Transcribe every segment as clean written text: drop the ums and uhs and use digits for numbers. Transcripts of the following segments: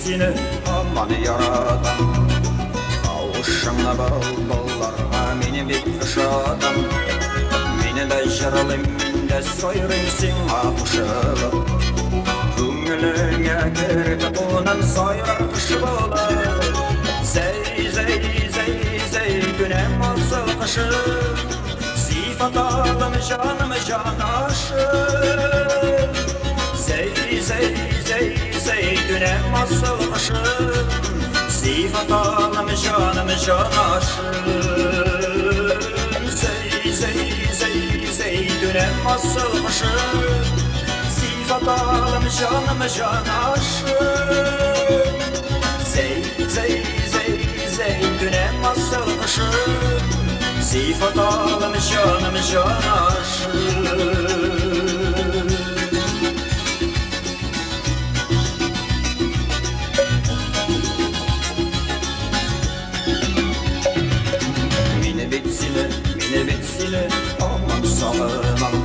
seni aman yaradan. Avuşşana ballarga meni bit ışadan. Meni de jıralım de soyrım sen akışılıp. Köngülüne girdi onun soyrar kışı bolar. Zey zey zey zey günem olsa kışı. Sifat alım canım can aşık. Zey zey zey zey günem olsa kışı. Sifat alım canım can aşık. Zey zey zey zey günem olsa kışı. Sifat alım canım can aşık. Zey zey zey zey günem olsa kışı. Sifat alım canım can aşık. Mine bitsile aman salınam.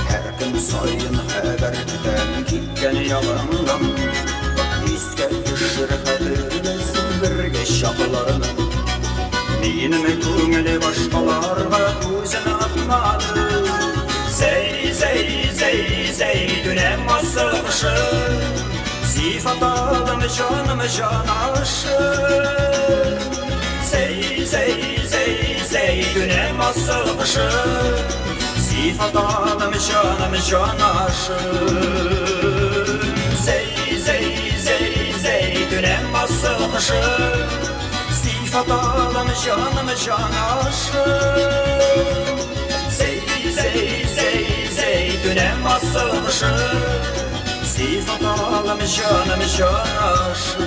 Her gün sayın haberden gitken yalandan. İske düşür hatırlasın birge şapılarını. Dinime köngüle başkalarga gözüne atmadı. Zey zey zey zey dünem asılışı. Sifat alım canım can aşık. Zey zey zey zey dünem asılışı. Sifat alım canım can aşık. Zey zey zey zey dünem asılışı. Sifat alım canım can aşık. Zey zey zey zey dünem asılışı. Sifat alım canım can aşık.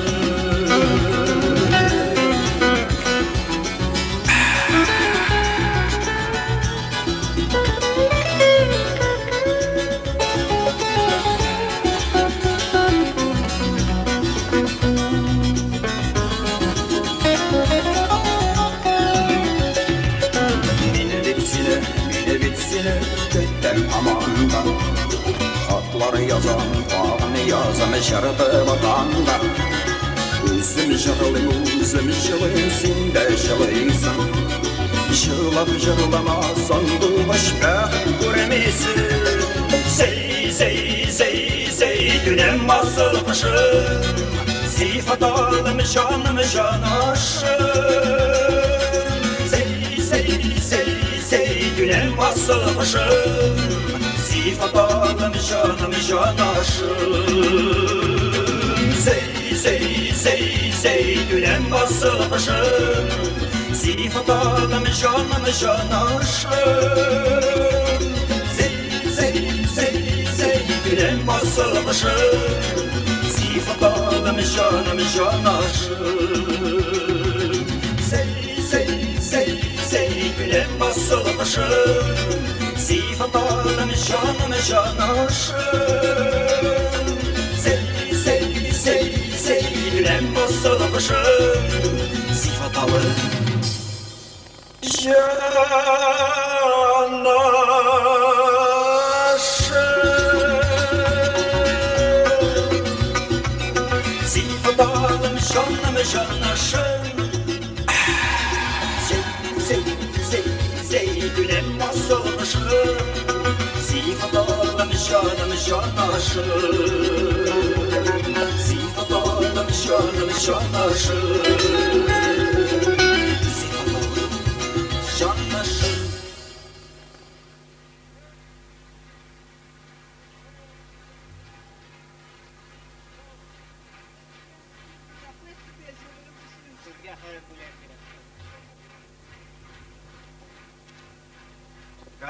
Götten amandan hatlar yazan bağını yazan şarıdı vatanda. Üzüm jırılım üzüm jılın sen de jılıysan. Jılap jırlamazsan bu başbağın göremezsin. Zey zey zey zey dünem asılmışım. Sifat alım canım can aşık. Zey zey zey zey dünem asılmışım. Sifat alım canım can aşık. Zey zey zey zey dünem asılmışım. Sifat alım canım can aşık. Zey zey zey zey dünem asılmışım. Sifat alım canım can aşık. Zey zey zey zey dünem asılmışım. Sifat alım canım can aşık. Zey zey zey zey dünem asılmışım. Sifat alım can aşık. Sifat alım canım can aşık. Zey zey zey zey dünem asılmışım. Sifat alım canım can aşık. Sifat alım canım can aşık. Sifat alım can aşık.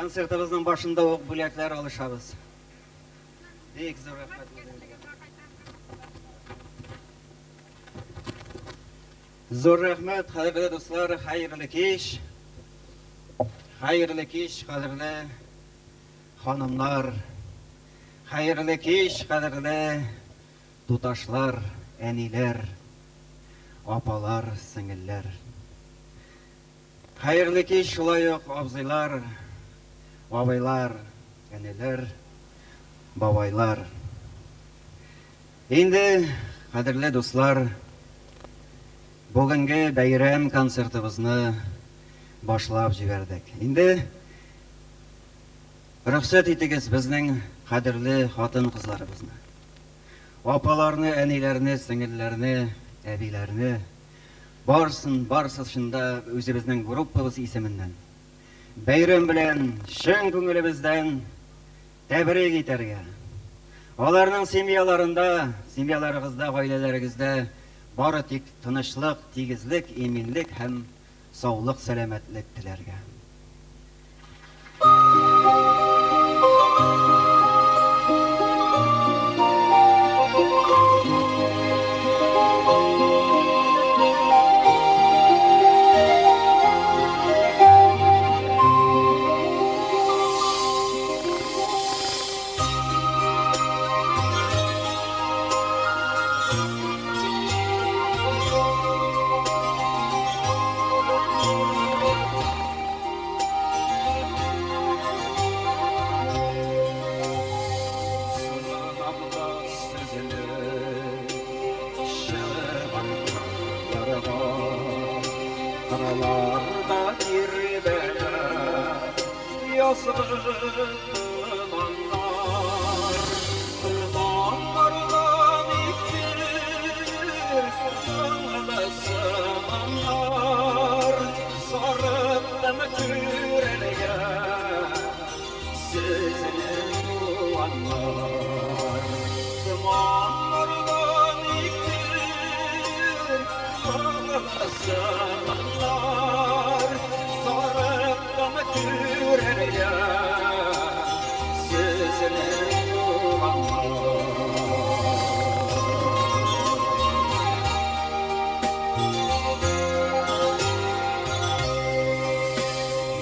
Konsertimizin başında o bülekler alışabız. Büyük zor rahmet. Zor rahmet, hayırlı dostlar, hayırlı kış. Hayırlı kış, kadirli hanımlar. Hayırlı kış, kadirli tutaşlar, eniler, apalar, singiller. Hayırlı kış, şulay yok, abzaylar, babaylar, eneler, babaylar. Endi Kadirli dostlar, bugünkü bayram konsertimizni boshlab jiberdik. Endi ruxsat etiniz bizning qadrli xotin qizlarimizni, opalarni, anilarni, singillarni, abilarni barsin shunda o'zimizning gruppamiz ismidan bayram bilan chin ko'nglimizdan tabrik etarga. Onlarning semiyalaringizda, oilalaringizda bari tek tinchlik, tegizlik, eminlik ham sog'lik, salomatlik tilarga. Karalarda bir bela yazılır anlar, tırmanlardan iktir ağlasın anlar, sarıp demek yüreğe sizin bu anlar, tırmanlardan iktir ağlasın anlar, sarıp demek yüreğe sizin bu anlar.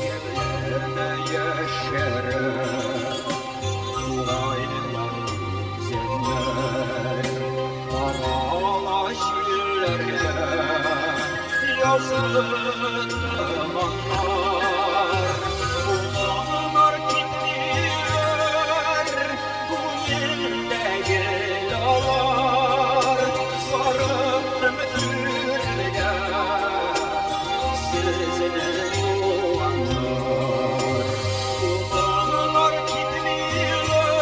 Yerlerde yeşerir duaylar, zemler, arala şiirlerle yazılır anlar. Bunlar gittiler, bu elde yelalar, sarıp yüreğe sizin bu anlar. Bunlar gittiler,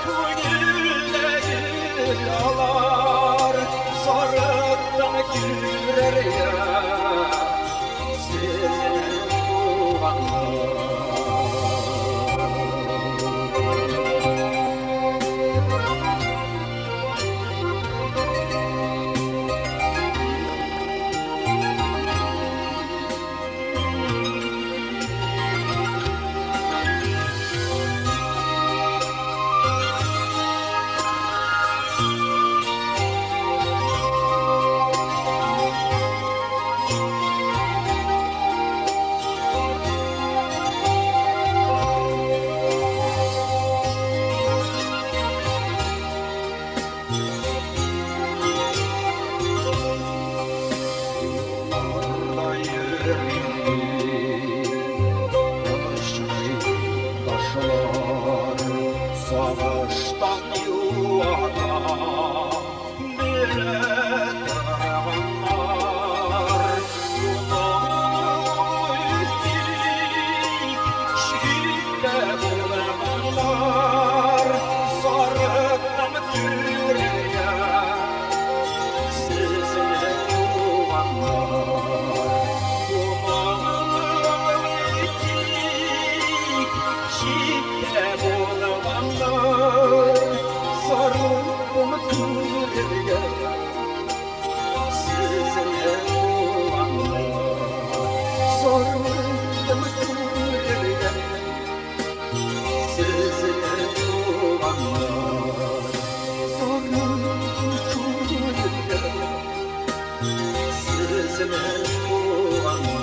bu elde yelalar, sarıp yüreğe sizin bu anlar. Yollarda yürüyün, barışmayın taşlar, savaştan yuvada bile karavanlar. Yolunu ettik, şiirde bulanlar, sarıp yüreğe sizin bu anlar. Dumanı ettik, şiirde bulanlar, sarıp yüreğe sizin bu anlar. Sarıp yüreğe sizin bu anlar. Sarıp yüreğe sizin bu anlar.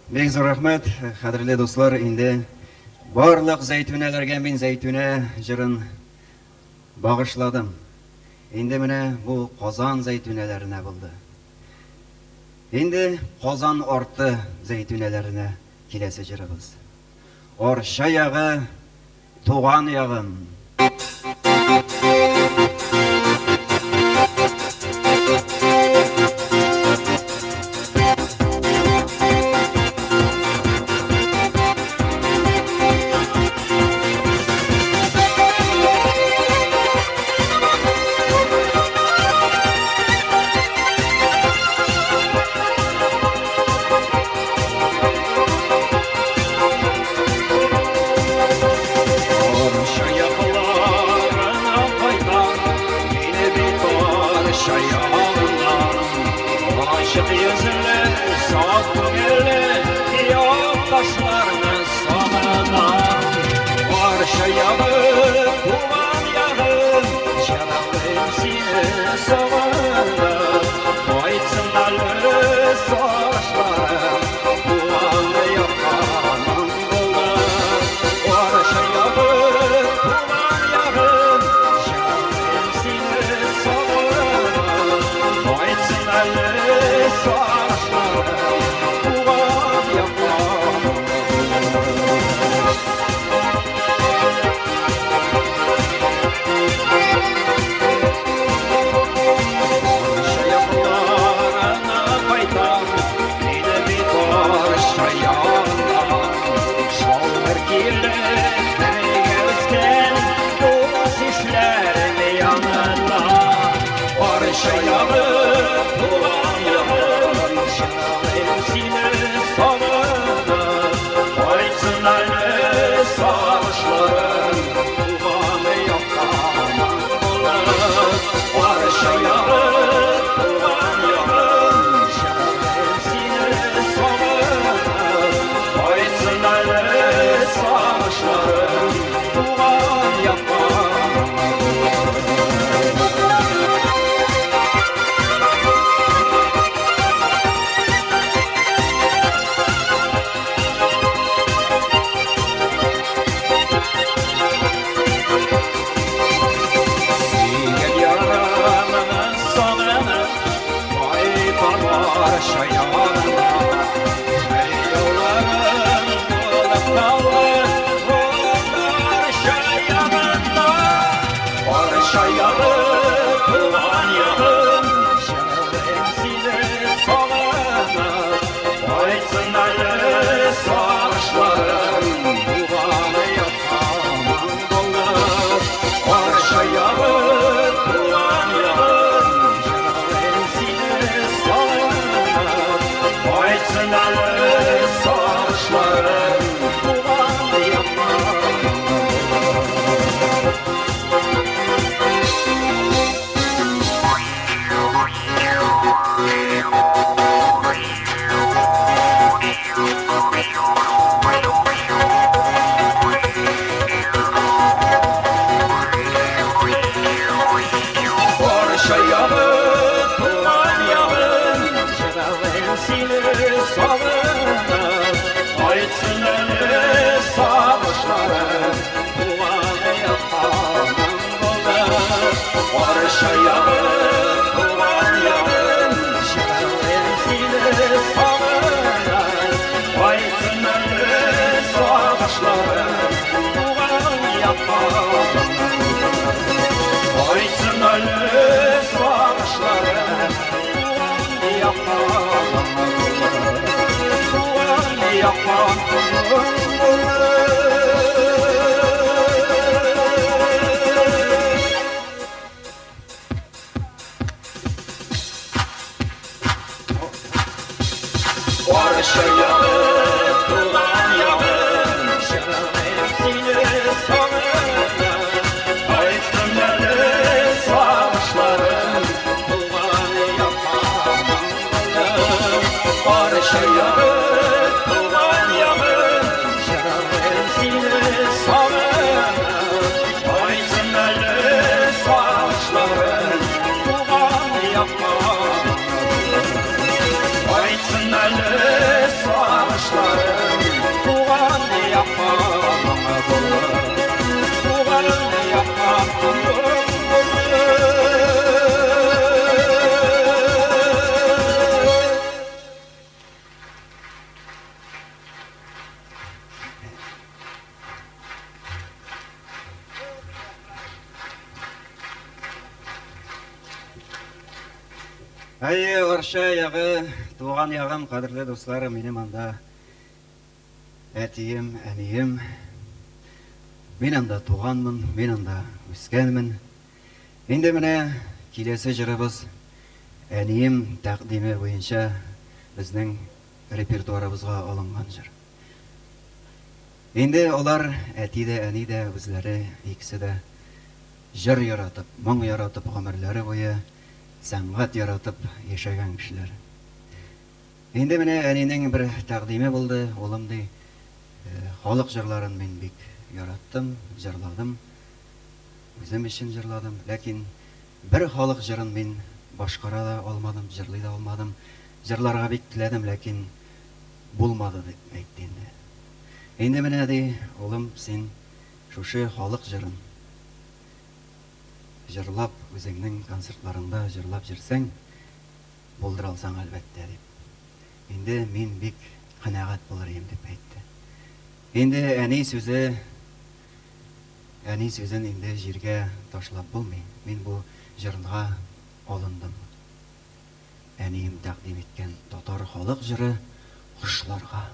Bek zo'r rahmat, qadrli do'stlar. Endi barliq zaytunalarga men zaytuna jirin Bağışladım. Endi mine bu Qozon zeytunelerine buldu. Endi Qozon orti zeytunelerine kilesi jirimiz. Orşa yağı, tuğan yağım. Aşık yüzlü, saf gönüllü, yoldaşlarını sonuna. Arşa yağı, duman yağı, şarabım seni sonuna. Koysunlarlı saçları, duman yakanın koluna. Arşa yağı, duman yağı, şarabım seni sonuna. Koysunlarlı Yapma, барша ягы, туган ягым, кадерле дусларым, минем анда әтием, әнием. Мин анда туганмын, мин анда үскәнмен. Инде менә киләсе җырыбыз әнием тәкъдиме буенча безнең репертуарыбызга алынган җыр. Инде алар әти дә, әни дә, үзләре икесе дә җыр яратып, моң яратып гомерләре буе сәнгать яратып яшәгән кешеләр. Инде менә әнинең бер тәкъдиме булды, улым ди, халык җырларын мин бик яраттым, җырладым. Үзем өчен җырладым, ләкин бер халык җырын мин башкара да алмадым, җырлый да алмадым. Җырларга бик теләдем, ләкин булмады дип әйтте инде. Инде менә ди, улым, син шушы халык җырын җырлап, үзеңнең концертларында җырлап җирсәң, булдыра алсаң әлбәттә дип. Инде мин бик канәгать булыр идем дип әйтте. Инде әни сүзен инде җиргә ташлап булмый. Мин бу җырга алындым. Әнием тәкъдим иткән татар халык җыры Кошларга.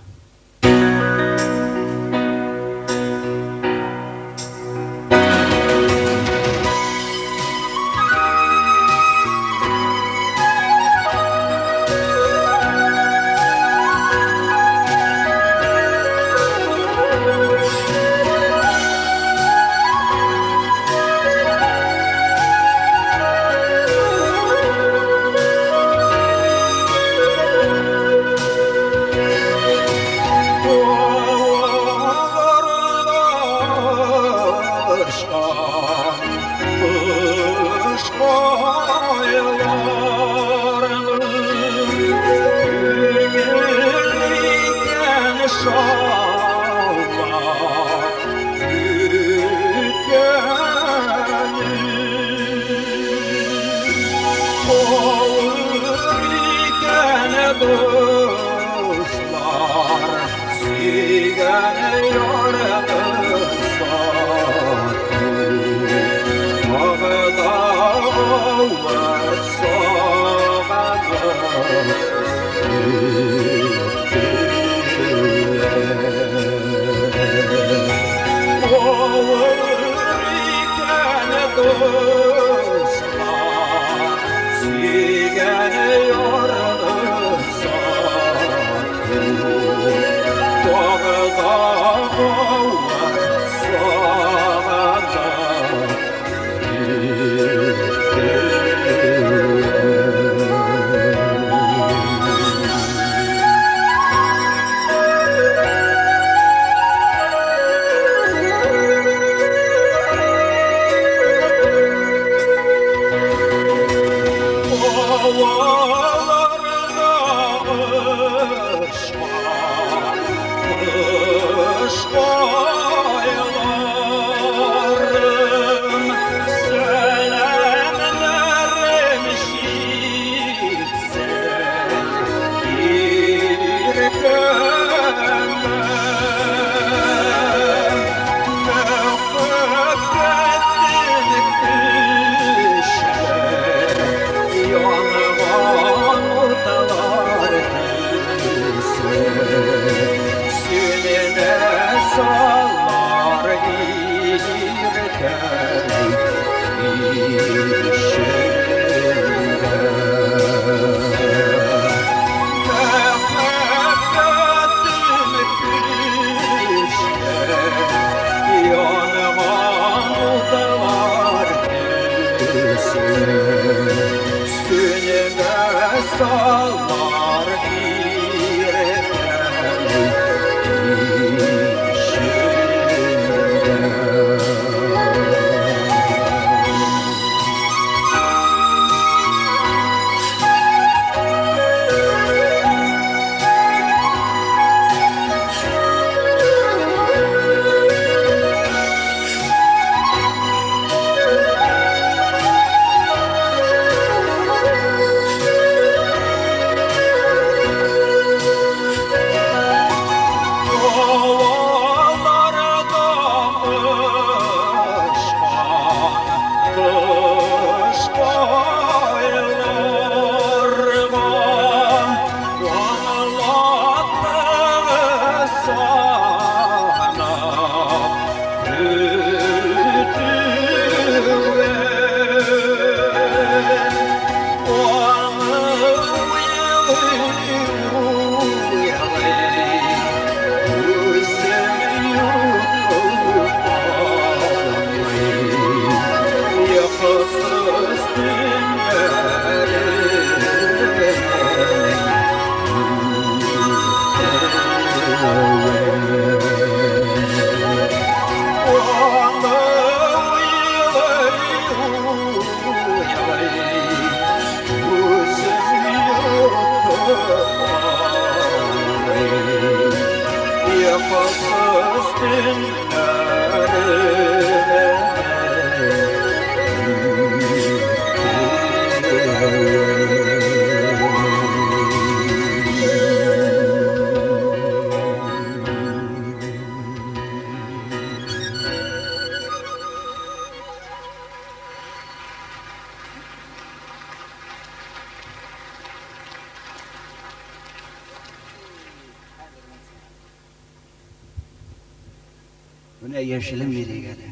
Buna yeşilim diyilgeli,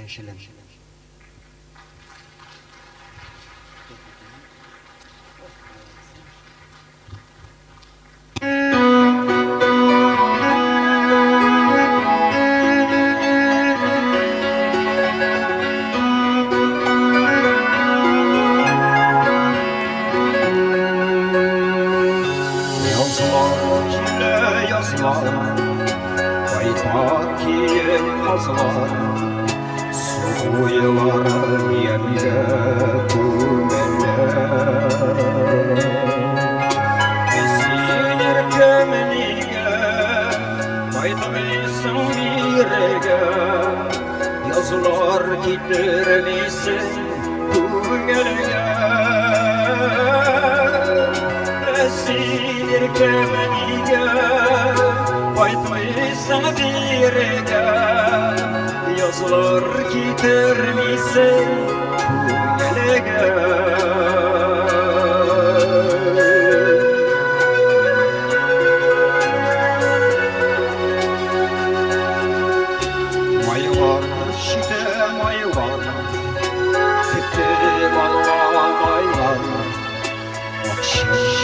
yeşilim. Yazılar gidermişsin güngelge Esilir kemenige Baytmaysan direge Yazılar gidermişsin güngelge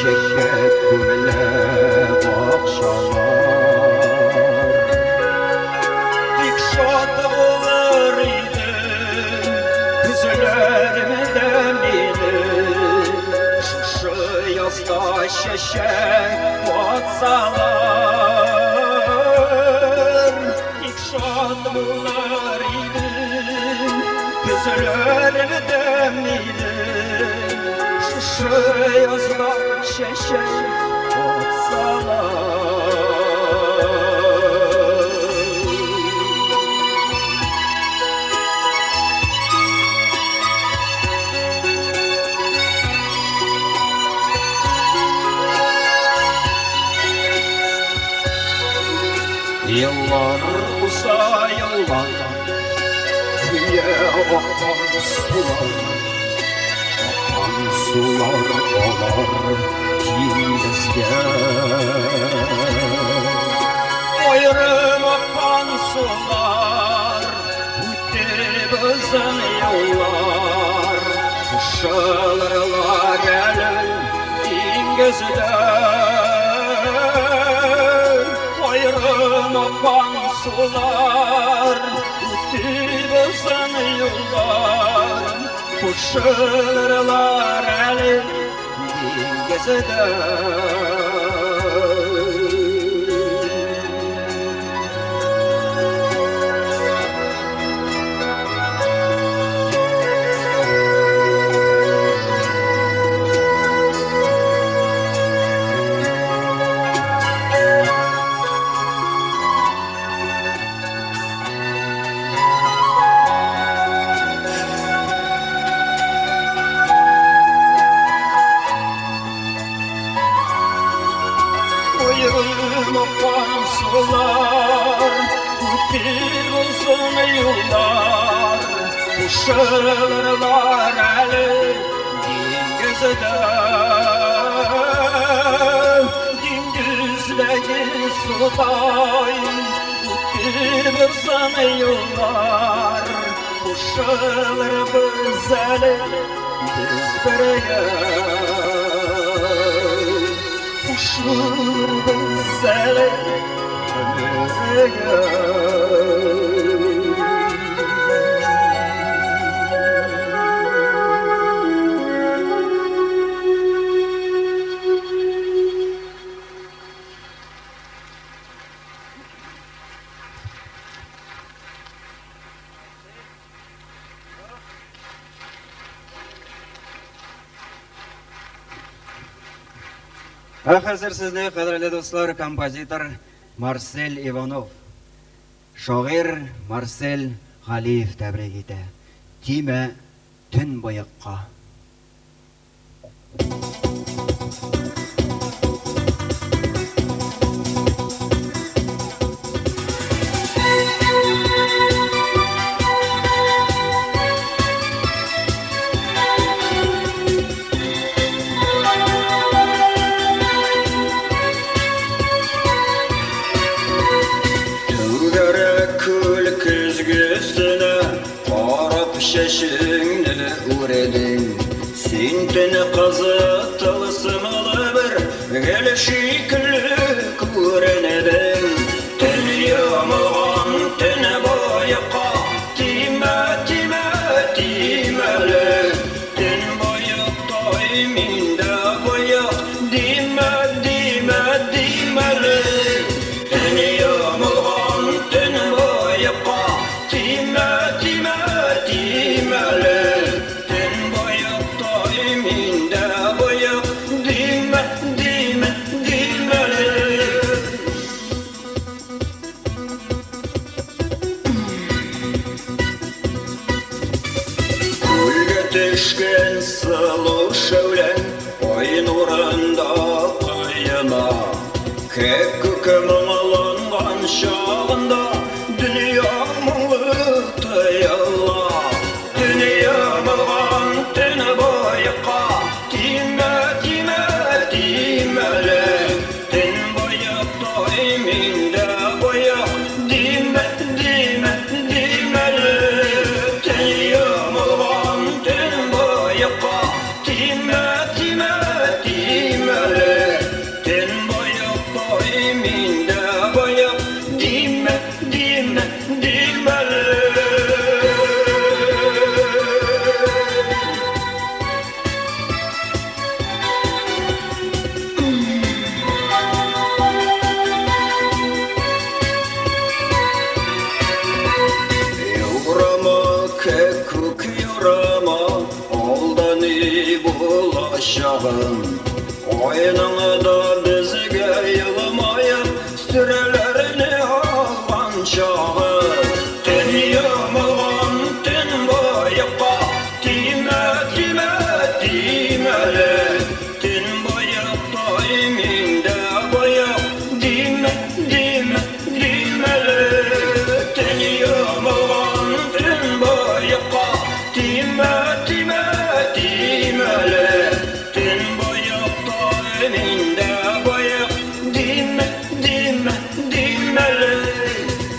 Şeker kumele bakşalar Dik şadı olur idi Güzelerden idi Şu yazda şeşek baksalar Dik şadı olur idi Güzelerden idi Şu yazda şeşek Yıllar uza yıllar Güye akan sular Akan sular olar Dildizge Ayrım akan sular Ütte bizden yollar Kuşalırlar gelin dingizde Ayrım akan sular Ütte bizden yollar Kuşalırlar gelin dingizde Akan sular bir uzun yollar Kuşarlar eli dingizde Dingizlegi suday bir uzun yollar Kuşarlar biz eli biz birge şurbizele Hazır sizni qadrli do'stlar, kompozitor Marsel Ivanov, shoir Marsel G'aliyev tabrik etdi. Tiyma tun bo'yoqqa. Şaşını uğradın Sintini kazı tılsımalı bir Gel şekilli kurenedin Teni yağmağın teni boyaka Time time timeli Ten boyak daiminde boyak Dime dime dimeli Teni yağmağın teni boyaka Time time Düşkün sılı şölen Oyun uğrunda kayına Kek kükümün alıngan şağında Dünya mılı tayalla Dünya mılgan teni boyaka Time time timeli Ten boyak daiminde boyak Dime dime dimeli Dünya mılgan teni boyaka Time time timeli Ten boyak daiminde boyak Dime dime dimeli Kekuk yurama aldani bulaşağın Oyununu da bizge yılmayıp Sürelerini algan çağı Ten yağmağın ten boyaka Time time timeli Ten boyak daiminde boyak Dime dime dimeli Ten yağmağın ten boyaka Time time timeli Ten boyak daiminde boyak Dime dime dimeli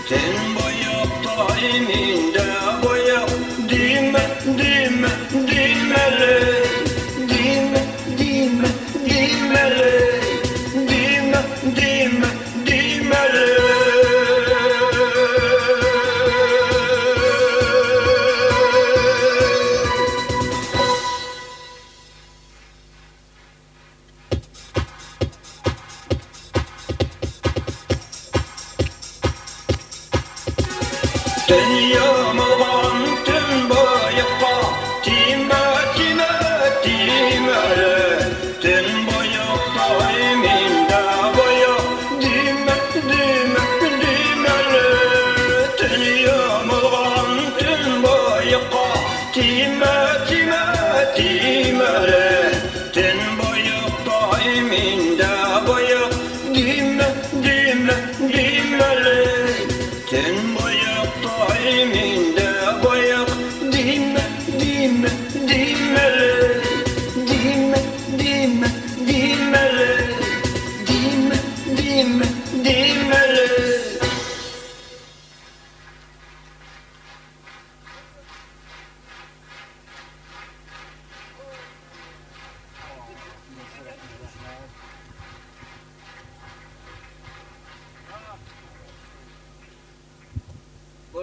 Ten boyak daiminde boyak Dime dime dimeli Dime dime dimeli Dime dime dimeli Ten yağmağın ten boyaka Time time timeli Ten boyak daiminde boyak Dime dime dimeli Ten yağmağın ten boyaka Time time timeli Ten boyak daiminde boyak Dime dime dimeli Ten boyak daiminde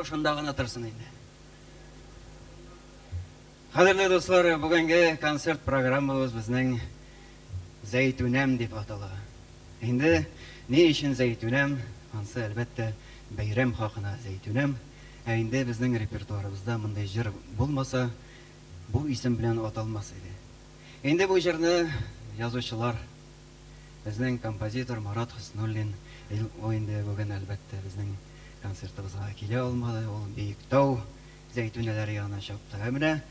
шунда гына торсын инде. Кадерле дуслар, бүгенге концерт программабыз безнең Зәйтүнәм дип атала. Инде ни өчен Зәйтүнәм? Ансы әлбәттә бәйрәм хакына Зәйтүнәм. Инде безнең репертуарыбызда мондай җыр булмаса, бу исем белән аталмас иде. Инде бу җырны язучылар, безнең композитор Марат Хуснуллин, ул инде бүген әлбәттә безнең концертыбызга килә алмады. Ул Биектау Зәйтүнәләре янына чапты. Менә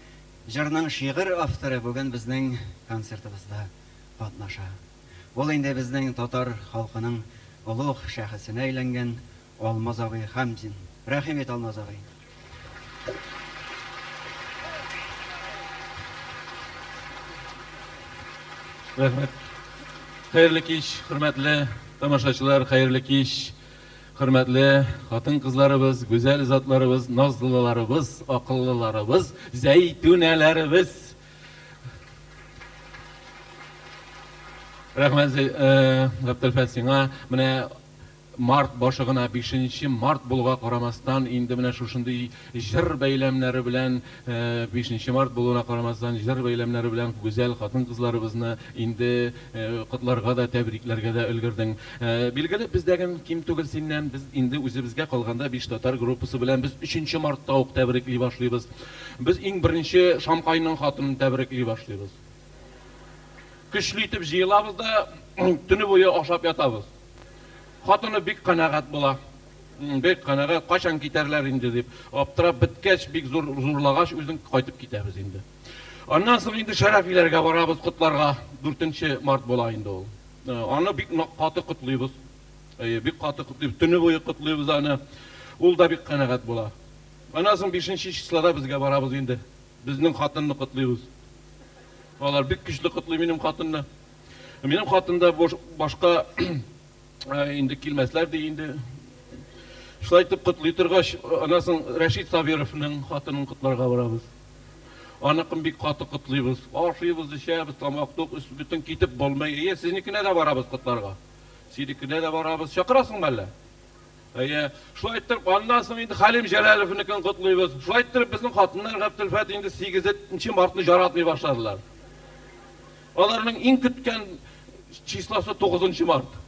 җырның шигырь авторы бүген безнең концертыбызда катнаша. Ул инде безнең татар халкының улуг шәхесенә әйләнгән Алмаз абый Хамзин. Рәхим ит, Алмаз абый. Рәхмәт. Хәерле кич, хөрмәтле тамашачылар, хәерле кич. Хөрмәтле хатын-кызларыбыз, гүзәл затларыбыз, назлыларыбыз, акыллыларыбыз, Зәйтүнәләребез. Рәхмәт Габделфәт сиңа. Менә март башыгына 5 март булуга карамастан инде менә шушындый җыр бәйләмнәре белән 5 март булуына карамастан җыр бәйләмнәре белән гүзәл хатын-кызларыбызны инде котларга да, тәбрикләргә дә өлгердең. Билгеле, бездәген ким түгел синнән, без инде үзебезгә калганда 5 татар группасы белән без 3 мартта ук тәбрикли башлыйбыз. Без иң беренче Шамкайның хатынын тәбрикли башлыйбыз. Көчле итеп җыелабыз да төне буе ашап ятабыз. Хатыны бик канәгать була. Бик канәгать, качан китәрләр инде дип. Аптырап беткәч, бик зурлагач үзен кайтып китәбез инде. Аннан соң инде шәрәфиләргә барабыз, котларга. 4 март була инде ул. Аны бик каты котлыйбыз. Бик каты котлыйбыз, төне буе котлыйбыз аны. Ул да бик канәгать була. Аннан соң 5 числода безгә барабыз инде. Безнең хатынны котлыйбыз. Алар бик көчле котлый минем хатынны. Минем хатында башка инде килмәсләр ди инде. Шулай итеп котлый торгач, аннан соң Рәшит Сабировның хатынын котларга барабыз. Аныкын бик каты котлыйбыз. Ашыйбыз, эчәбез, тамак тук, үс бүтән китеп булмый. Сезникенә дә барабыз котларга. Синекенә дә барабыз. Чакырасың мәллә? Шулай итеп, аннан соң инде Халим Җәләлевнекен котлыйбыз. Шулай итеп, безнең хатыннар Габделфәт инде 8 мартны жаратмый башладылар. Аларның иң көткән числосы 9 март.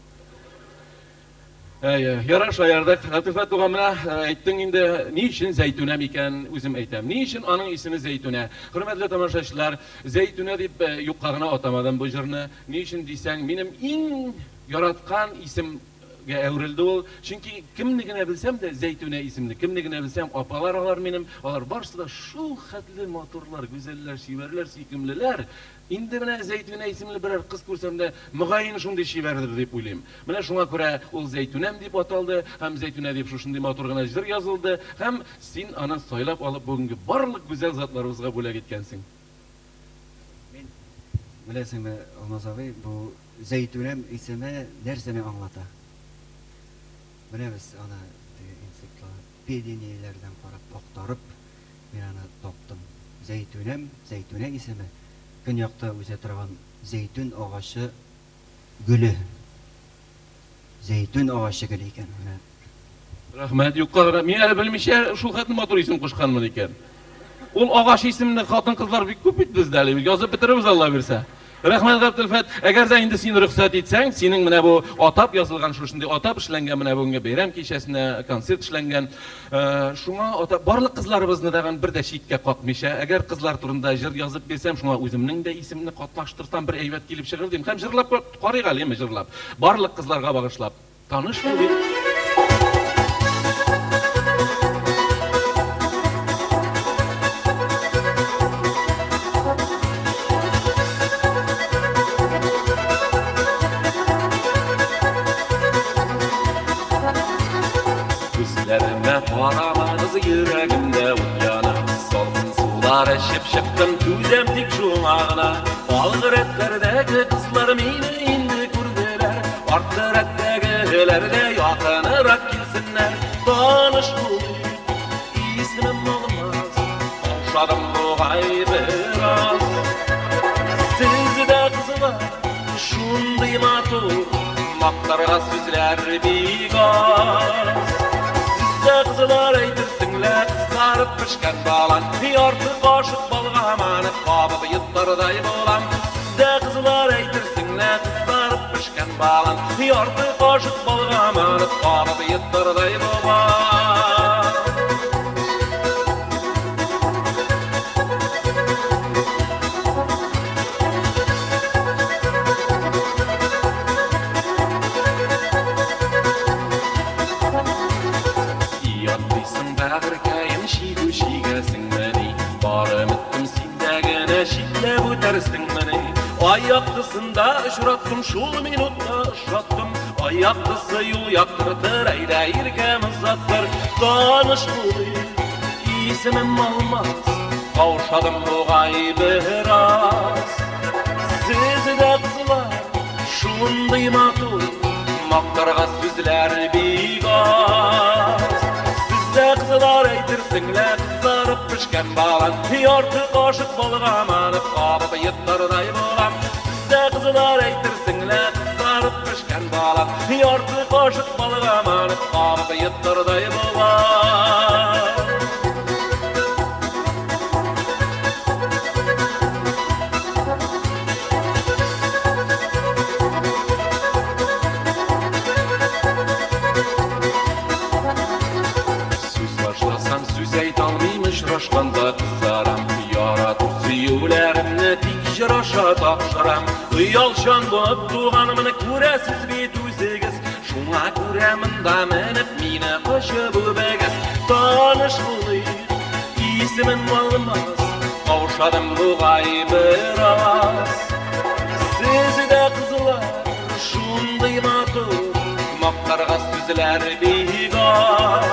Яраша ярдык. Габделфәт туган менә әйттең инде, ни өчен Зәйтүнә икән, үзем әйтәм. Ни өчен аның исеме Зәйтүнә? Хөрмәтле тамашачылар, Зәйтүнә дип юкка гына атамадым бу җырны. Ни өчен дисәң, минем иң яраткан исем әверелде ул. Чөнки кемне генә белсәм дә Зәйтүнә исемле, кемне генә белсәм апалар алар минем, алар барысы да шул хәтле матурлар, гүзәлләр, шибәрләр, сөйкемлеләр. Инде менә Зәйтүнә исемле берәр кыз күрсәм дә, мөгаен шундый шибәрдер дип уйлыйм. Менә шуңа күрә ул Зәйтүнәм дип аталды, һәм Зәйтүнә дип шушындый матур гына җыр язылды, һәм син аны сайлап алып бүгенге барлык гүзәл затларыбызга бүләк иткәнсең. Мин беләсеңме, Алмаз абый, бу Зәйтүнәм исеме нәрсәне аңлата? Менә без аны энциклопедияләрдән карап актарып, мин аны таптым. Зәйтүнә исеме көньякта үсә торган зәйтүн агачы гөле. Зәйтүн агачы гөле икән. Рәхмәт, юкка, мин әле белмичә шул хәтле матур исем кушканмын икән. Ул агач исемне хатын-кызлар бик күп бит бездә әле. Язып битеребез, Алла бирсә. Рәхмәт Габделфәт, әгәр дә инде син рөхсәт итсәң, синең менә бу атап язылган шушындый атап эшләнгән менә бүгенге бәйрәм кичәсенә концерт эшләнгән. Шуңа атап барлык кызларыбызны да бер дә читкә какмыйча, әгәр кызлар турында җыр язып бирсәм, шуңа үземнең дә исемне катнаштырсам, бер әйбәт килеп чыгыр дим. Һәм җырлап карыйк әле, җырлап. Барлык кызларга багышлап. Таныш бул. Karamaz yüreğimde uyanır, solgun sular eşip çıktım tüzem tik şunağına. Algıretlerdeki kızlar meni indi kurdiler, arttıretteki de yakınırak kilsinler. Tanış bu, ismim olmaz, konuşadım bu biraz. Siz de kızlar, şunday matur, maktarga sözler bir gaz. Kızlar aytırsın eytirsinler kızarıp pişken balan Artık aşık balga amanıp kabı yıtlarday bolam Sizde kızlar eytirsinler kızarıp pişken balan Artık aşık balga amanıp kabı yıtlarday bolam bu terstin beni Ayaktısında ışrattım şul minutta ışrattım Ayaktısı yol yaktırtır eyleyirken uzattır Danışmalı isimim olmaz Kavuşadım bu gaybı raz Siz de kızlar şunday matur Maktarga süzler bigaz Sizde kızlar eytirsinler kızarıp pişken balan Artık aşık balık amanıp kabı yıtlarday bolam Sizde kızlar eytirsinler kızarıp pişken balan Artık aşık balık amanıp kabı yıtlarday bolam Raşkanda kızaram Yaratıp süyülerimne dik raşa takşaram Uyalşan boğup tuğanımını kuresiz bir tüzegiz Şuna kuremında menip mine kaşı bu begiz Tanışmalıyız ismin olmaz Kavuşadım bu gaybı raz Siz de kızlar şunday matur Maktarga süzler bir gaz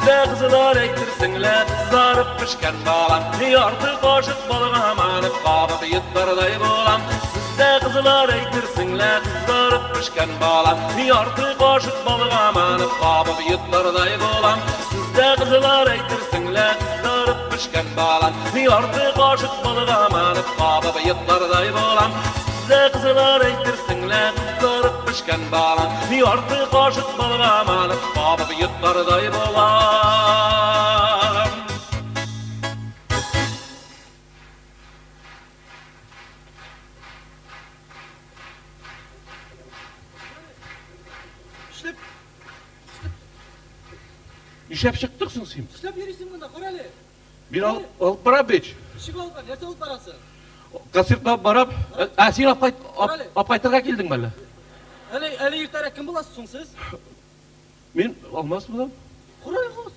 Sizde kızlar eytirsinler kızarıp pişken balan Artık aşık balık amanıp kabı yıtlarday bolam Sizde kızlar eytirsinler kızarıp pişken balan Artık aşık balık amanıp kabı yıtlarday bolam Sizde kızlar eytirsinler kızarıp pişken balan Artık aşık balık amanıp kabı yıtlarday bolam Sizde kızlar eytirsinler kızarıp pişken balan Artık aşık balık amanıp kabı yıtlarday bolam İşep çıktıksın sen. İşlep yürüysün bunda, Koreli. Bir alıp barab beç. İşik alıp var, nerede alıp barasın? Kasırtla barab. Sen apaytırga keldin bana. Eli yırtarak kim bulasın siz? Men almaz mı? Koreli olsun.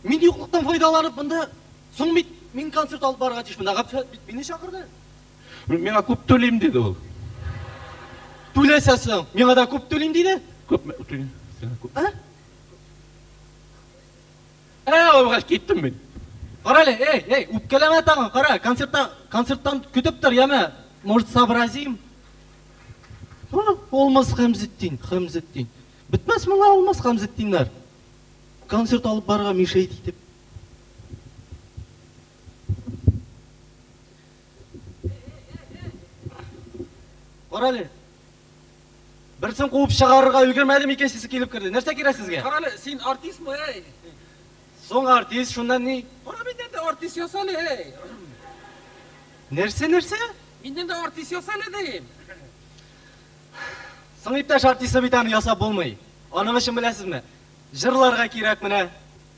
Men yokluktan faydalanıp bunda soң men konserт alıp barga deyиш bunda. Beni şakırdı. Мен көп төлейм dedi ол. Төлесесің, мен да көп төлейм дейді. Көп төлейм. Олға кеттім мен. Корели, ей, үпкелеме тағын, қара, концерттан күтіп тұр, еме, может, сообразим? Olmaz Хамзеттин. Бітмес мұңа olmaz Хамзеттинлер. Концерт алып барға мешей deyip. Корели, бірсін қуып шығарырға үлгермәдім екен сізі келіп кірді. Нәрсе керек сізге? Корели, сен артист мı ey? Соң артист, шундан не? Ora benden de artist yasalı ey. Нәрсе? Benden de artist yasalı deyim. Соң иптеш артисті битаны ясап болмай. Оның үшін білесіз ме? Жырларға керек міне,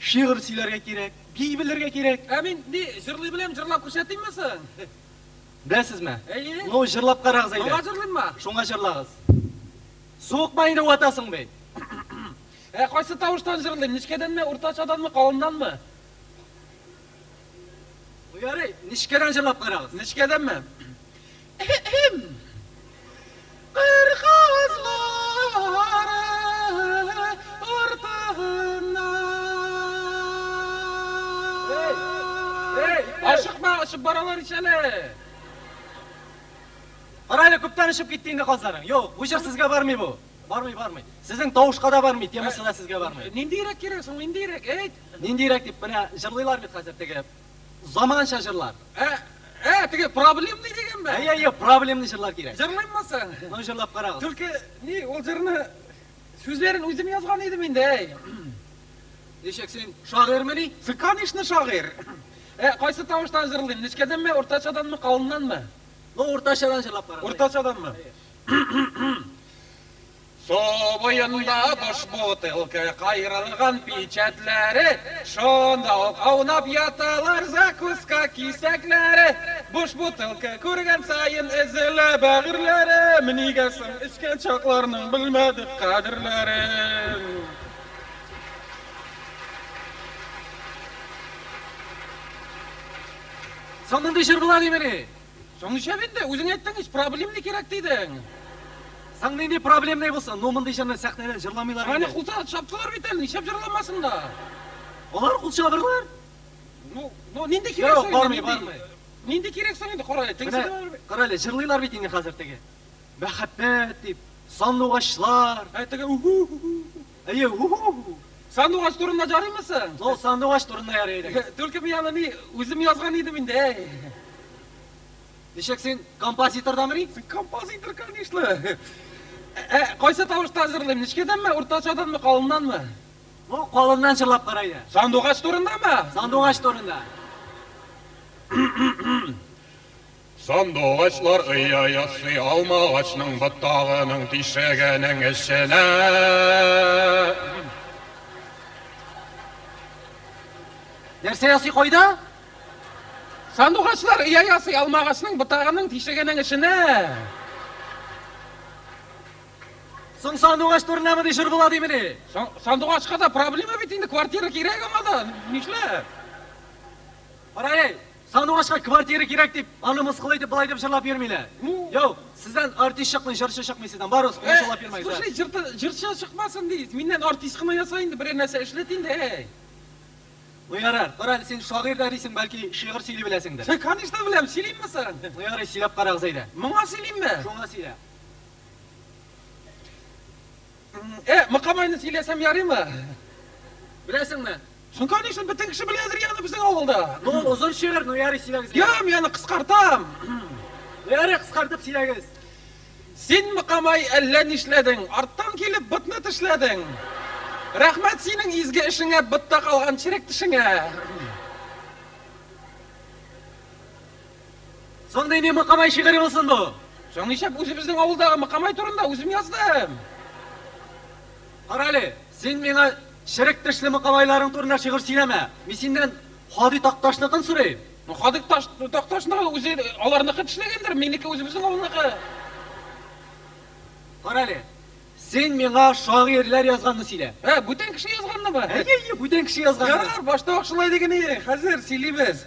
шиғыр сөйлерге керек, би білерге керек. Мен не жырлай білем, жырлап көрсетейін бе сен? Білесіз ме? Ей? Ну, жырлап қарағыз айды. Оға жырлайын ба? Шоңа жырлағыз. Соқ майында уатасың бе? Қайсы тауыштан жырлайым? Нешкеден ме, орташадан ма, қалындан ма? Uyarı, nişkeden jıрлап қарағыз. Нешкеден ме? Aşıkma, aşık baralar içele. Қарайлы көптен ішіп кетті қалсарың. Yok, bu жыр сізге бармай bu. Бармай. Сіздің тауышқа да бармай, темасы да сізге бармай. Нендейрек керексің, нендейрек, ей? Нендейрек деп, міне жырлайлар бет қазір теге. Заманша жырлар. Теге проблемный деген бе? Ей, проблемный жырлар керек. Жырлайын ба сен? Ну, жырлап қарағыз. Түлкі, не, ол жырны сөздерін өзім жазған едім енді, ей. Дешек сен шағырмени? Конечно, шағир. Қайсы тауыштан жырлайым? Нешкеден ме, орташадан ма, қалыннан ма? Орташадан жырлап қара. Орташадан ма? Собойында дұш бутылка қайрылған печатлері, шонда аунап яталар закуска кисәклері. Буш бутылка көрген сайын ізілі бәғірлері, мінегесін ішкен чақларының білмеді қадірлері. Соныңды жыр бұлады мені? Соны шәбенде, өзің айттың, еш проблемні керек дейдің. Сан ненде проблемный болса, номынды жырны сәхнеден жырламайлар. Аны құлса шаптылар бетел, нешеп жырламасын да. Олар құлшабырлар? Ненде керек Жоқ, бармай. Ненде керек соң енді қарай, теңсі Міне, қарайлы, жырлайлар бетінде қазір теге. Бәхәппет деп, сандуғашлар. Әйтіге уху. Әйе, уху. Сандуғаш турында жарымысың? Сол сандуғаш турында ярайды. Түлкі мияны өзім yazған едім енді. Дешек сен композитордан мені? Композитор, конечно. Қайсы тауышта жырлайым? Нешкеден ме, орташадан ма, қалыннан ма? Қолымнан жырлап қарайды. Сандуғаш турында ма? Сандуғаш турында. Сандуғашлар ұяясы алмағашның бұттағының тишегенің ішіне. Нәрсе ясы қойда? Сандуғашлар ұяясы алмағашның бұттағының тишегенің ішіне. Соң сандуғаш турында мені жыр болады мені? Сандуғашқа да проблема бетінде квартира керек амада. Нешле? Қарай, сандуғашқа квартира керек деп, анымыз қылай деп, былай деп жырлап бермейлі. Йоу, сізден артист шықпын, жыршы шықмын сізден, бар осы күн жырлап бермейді. Слушай, жыршы шықмасын дейіз, менен артист қына ясайынды, бір нәрсе ішлетейінді, Ярар, қарай, сен шағыр дәрейсің, бәлки шиғыр сөйлей білесіңді. Сен конечно білем, сөйлейм бі сен? Ярар, сөйлеп қарағызайды. Мұңа сөйлейм бі? Шоңа сөйле. Мұқамайны сөйлесем ярай ма? Білесің ме? Сен конечно бітін кіші біледір яны біздің ауылда. Ол ұзын шиғыр, ярай сөйлегіз. Я, мені қысқартам. Ярай қысқартып сөйлегіз. Сен мұқамай әлі нешледің, арттан келіп бұтны тішледің. Рахмет сенің изге ішіңе, бұтта қалған черек тішіңе. Сондай не мұқамай шиғыры болсын бұл? Соң нешеп өзі біздің ауылдағы мұқамай турында өзім яздым. Қарайлы, сен меңа шірік тішлі мұқамайларың турында шиғыр сөйлеме. Мен сенден Хади Тақташнықын сұрайым. Хади Тақташнығы өзі аларнықы тішлегендір, менікі өзі біздің ауылнықы. Қарайлы, сен меңа шағирлер yazғанны сөйле. Бүтен кіші yazғанны ба? Бүтен кіші yazғанны. Ярар, башта оқшылай дегені, қазір сөйлейміз.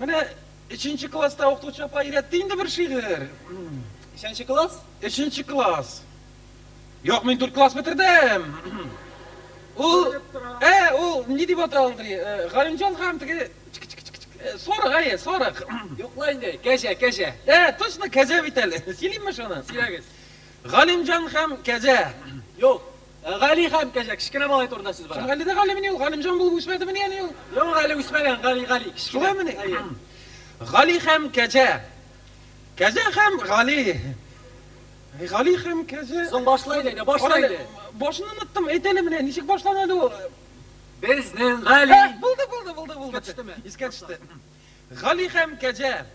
Міне, 3-ші класста оқытушы апа үйретті бір шиғыр. 3-ші класс? 3-ші класс. Yok, мен 4 класс бітірдім. Ол, не деп аталды? Ғалимжан хан тіге... Сорық, сорық. Yoqlayındı, gece. Точно, кәже бітәлі. Сөйлейм ме шоны? Сөйлегіз. Ғалимжан хан кәже. Yok, Ғали хан кәже, кішкіне балай турында сөз бар. Ғалиде Ғалиміне ол, Ғалимжан болып өспеді міне әне ол. Yok, Ғали өспеген, Ғали. Шулай міне? Ғали хан кәже. Кәже хан Ғали. Ғали хан кәже. Соң башлайды. Башын ұныттым, әйтелі міне, нешек башланады ол? Біздің Ғали. Болды. Еске түсті. Ғали хан кәже.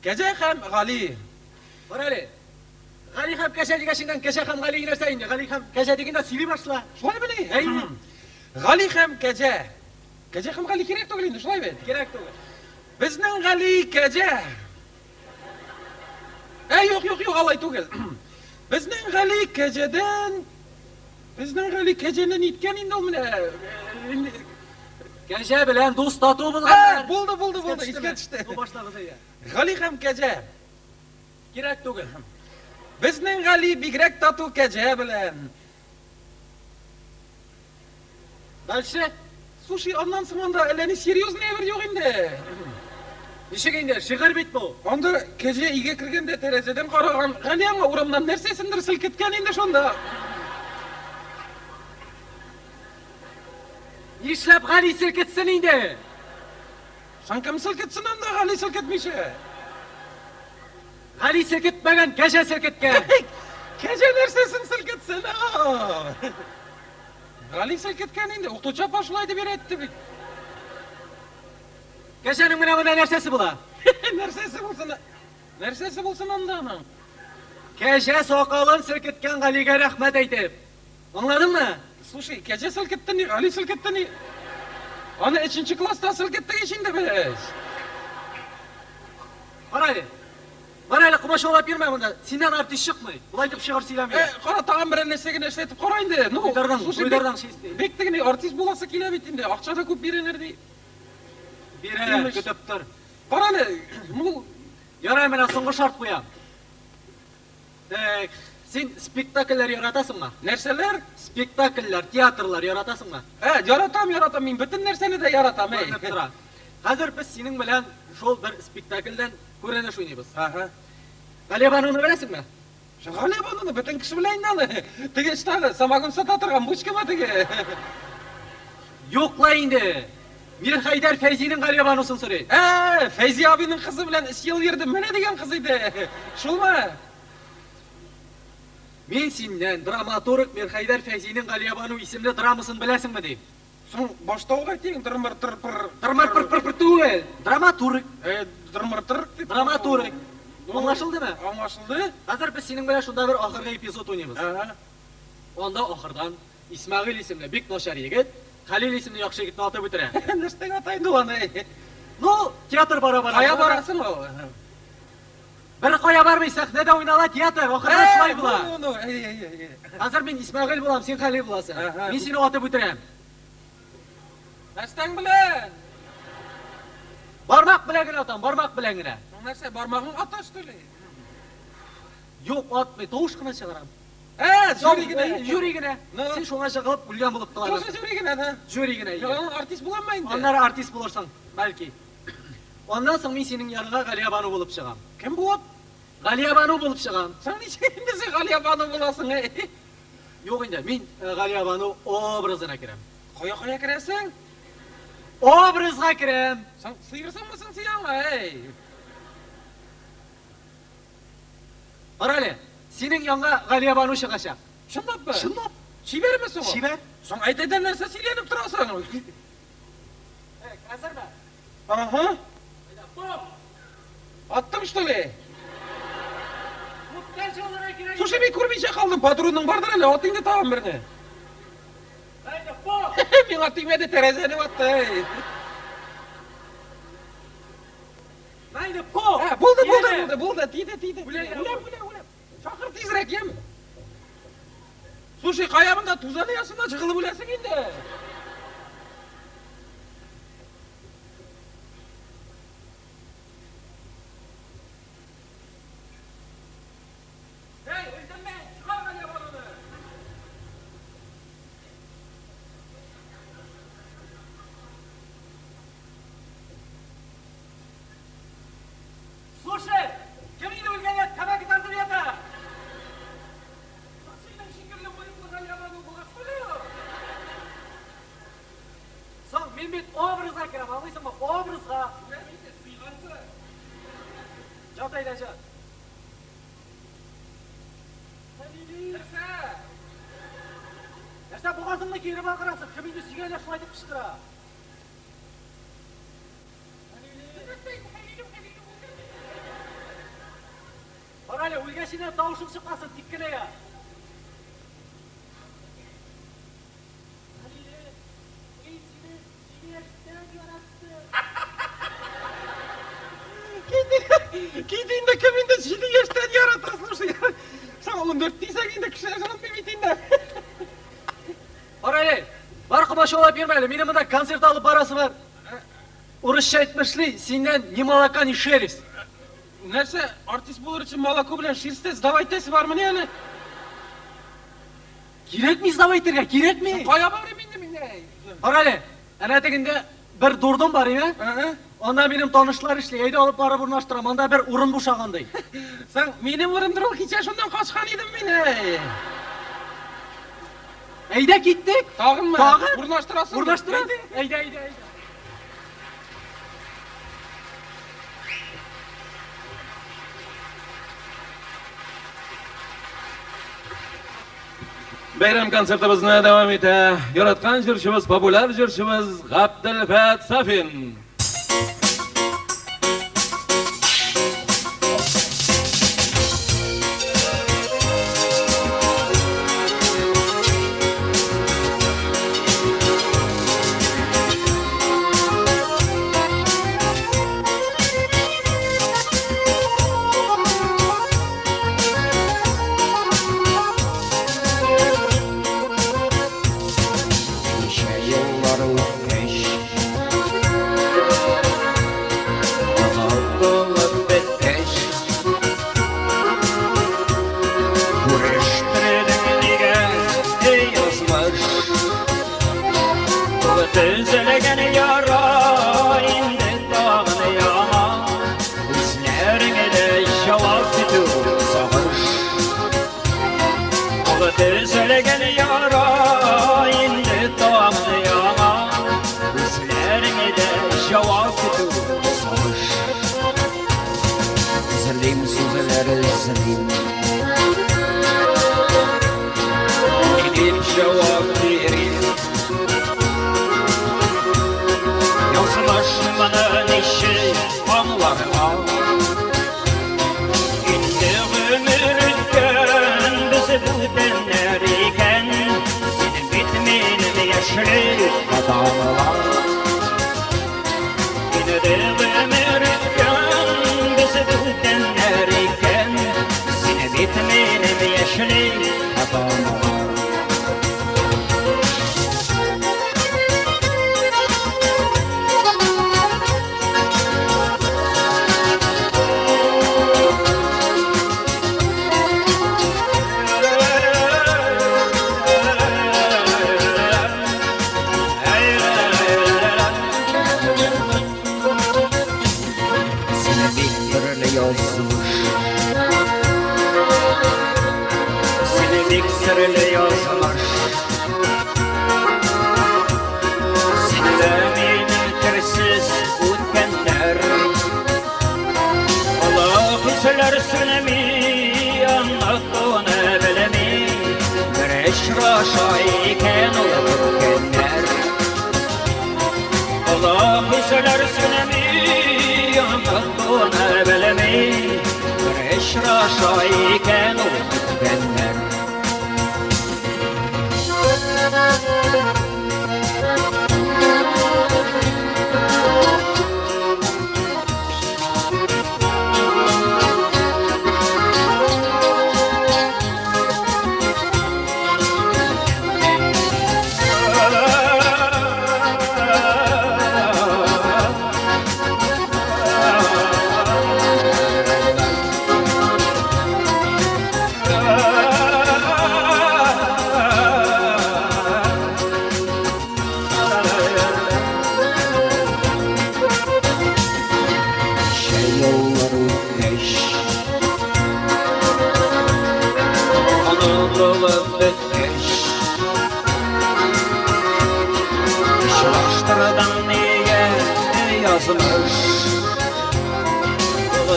Кәже хан Ғали. Қарайлы, Ғали хан кәже дегеншіңден кәже хан Ғали нәрсейінде. Ғали хан кәже дегенде сөйлей башла. Шулай міне? Ғали хан кәже. Кәже хан Ғали керек түгіл енді, шулай бет? Керек түгіл. Біздің Ғали кәже. Yok, алай түгіл. Біздің Ғали кәжеден... Біздің Ғали кәженен еткен енді ол міне... Кәже білән дос тату болғандар. Болды, еске түсті. О башлағыз әйе. Ғали хан кәже. Керек түгіл. Біздің Ғали бигрәк тату кәже білән. Дальше? Слушай, ондан соң онда әләні серьезный бір жоқ енді. Нешек енді, шығыр бет бұл. Онда кәже үйге кіргенде терезеден қараған Ғали аңа ұрамнан нәрсесіндір сілкеткен енді шонда. Нешлеп Ғали сілкетсін енді? Сан кім сілкетсін онда Ғали сілкетмейші? Ғали сілкетмеген, кәже сілкеткен. Кәже нәрсесін сілкетсін, Гали селкеткен инде, уктучу апа ушулай деп беретти бит. Кешенің мына нәрсесі була? Нәрсесі болсын андағынан. Кеше соқалын сілкіткен Ғалиге рахмет айтып. Аңладың мы? Слушай, кеше селкетті не, Гали селкетті не? Аны 3-ші класста селкетті кешінде біз. Қарайлы, құмаш олап берме мұнда. Сенен артист шықмай. Бұлай деп шығыр сейлемей. Қара тағам бір нәрсеген эшлетіп қарайынды. Уйдардан шесті. Бектігіне артист боласы келе бетінде, ақша да көп беренер дей. Бере, күтіп тұр. Қарайлы, бұл... Ярай, мен соңғы шарт қоям. Сен спектакльлер яратасың ма? Нәрселер? Спектакльлер, театрлар яратасың ма? Яратам, мен бүтін нәрсені де яратам. Қазір біз сенің білән жол бір спектакльден көрініш ойнайбыз. Галебануны білесің ме? Галебануны бүтін кіші білейін аны. Теге іштағы самагон сата тұрған мушка ма теге? Yoqlayındı. Mirhaydar Feyzi'nin Галебанусын сұрайды. Feyzi abinin kızı bilen İsyal yerdim. Mene degen kızıydı. Şul mu? Мен сенден драматург Mirhaydar Feyzi'nin Галебану isimli dramasını білесің ме дейм? Соң баштауға айтайын, дырмыр-тыр-пыр. Драматург түгел. Драматург. Дырмыр-тыр. Драматург. Аңлашылды ма? Аңлашылды. Қазір біз сенің білән шунда бір ақырғы эпизод ойнаймыз. Онда ақырдан Исмағил исемлі бик нашар егет, Халил исемлі яқшы егетті атап өтірі. Нәрстен атайын дуаны? Ну, театр бара-бара. Қая барасың ол? Бір қоя бармай сахнада ойнала театр, ақырдан шылай бұла. Қазір мен Исмағил болам, сен Халил боласың. Мен сені атап өтірем. Нәрстен білен? Бармақ біләңіне атам, бармақ біләңіне. Нәрсе, бармағың аташ төле? Жоқ, атмай, тоғыш қына шығарам. Жюригіне. Сен шоңа шығылып, үлген болып қалады. Тосы жюригіне, Жюригіне. Артист боламайын де. Онлар артист болырсың, бәлки. Ондан соң мен сенің ярыға Галиябану болып шығам. Кім болып? Галиябану болып шығам. Сен нешегінде сен Галиябану боласың, Жоқ енді, мен Галиябану образына кірем. Қоя кіресің? Образға кірем. Сен сыйырсың мұсың сияңа, Аралі, сенің янға Галиябану шығашақ. Шындап ба? Шындап. Шибер ме соң? Шибер. Соң айтайдан нәрсе силеніп тұрасың. Қазір ма? Ага. Аттым, что ли? Слушай, мен көрмейше қалдым, патронның бардыр әлі, атыңды табым біріне. Мен атыңмеді терезені батты. Болды, тиді. Өлем. Шақыр тезірек, ем. Слушай, қаямында тузаны ясына жығылып өлесің енді. Слушай, кем үйді өлгенет, табаки тартып еді? Соң, мен бет образға керем, алғайсың ба, образға. Жатайда жат. Нәрсе бұғазыңды кері бақырасың, кем үйді сүйгенлер шылайтып қыштыра. Аралі, өлгешіне дауышым шыққасын, тіккіне я. Кейдейінде көмінде жиді ештен ярата, слушай. Саң 14 дейсің енді кішілер жылып бемейтейінде. Аралі, бар қымашы олап ермәлі, менің мұнда концерт алып барасы бар. Ұрысша айтмышли, сенен не молока, не шеріс. Нәрсе, артист болыр үшін молоко білен шерісте сдавайтесі бар міне әлі? Керек ми сдавайтерге, керек ми? Қая бар еменде мене? Аралі, әнәтігінде бір дұрдым бар еме? Онда менің танышлар ішлі, әйді алып барып ұрнаштырам, онда бір ұрын бұшағандай. Сәң, менің ұрындыр ол кече шондан қашқан едім мені. Әйді кеттік. Тағын ма? Тағын? Ұрнаштырасың? Ұрнаштырам. Әйді. Bayram konsertimizni davom etdi. Yaratgan jurchimiz, populyar jurchimiz Abdulfat Safin. Düzülgen yara indi dağını yama Üzlerine de şavak tutu savaş Düzülgen yara indi dağını yama Üzlerine de şavak tutu savaş Zırlayım süzüleri zırlayım Gidip şavak vereyim Başımın işi anlarına İndi ömürken bizi bildenler iken Senin bitmeyen yaşlı adamlar İndi ömürken bizi bildenler iken Senin bitmeyen yaşlı adamlar Sırlı yazmış Sinirlerin tersiz utkenler Allah kızlar sünemi anlattığını bilemi Bir eşraşa iken olur kenler Allah kızlar sünemi anlattığını bilemi Bir eşraşa iken olur kenler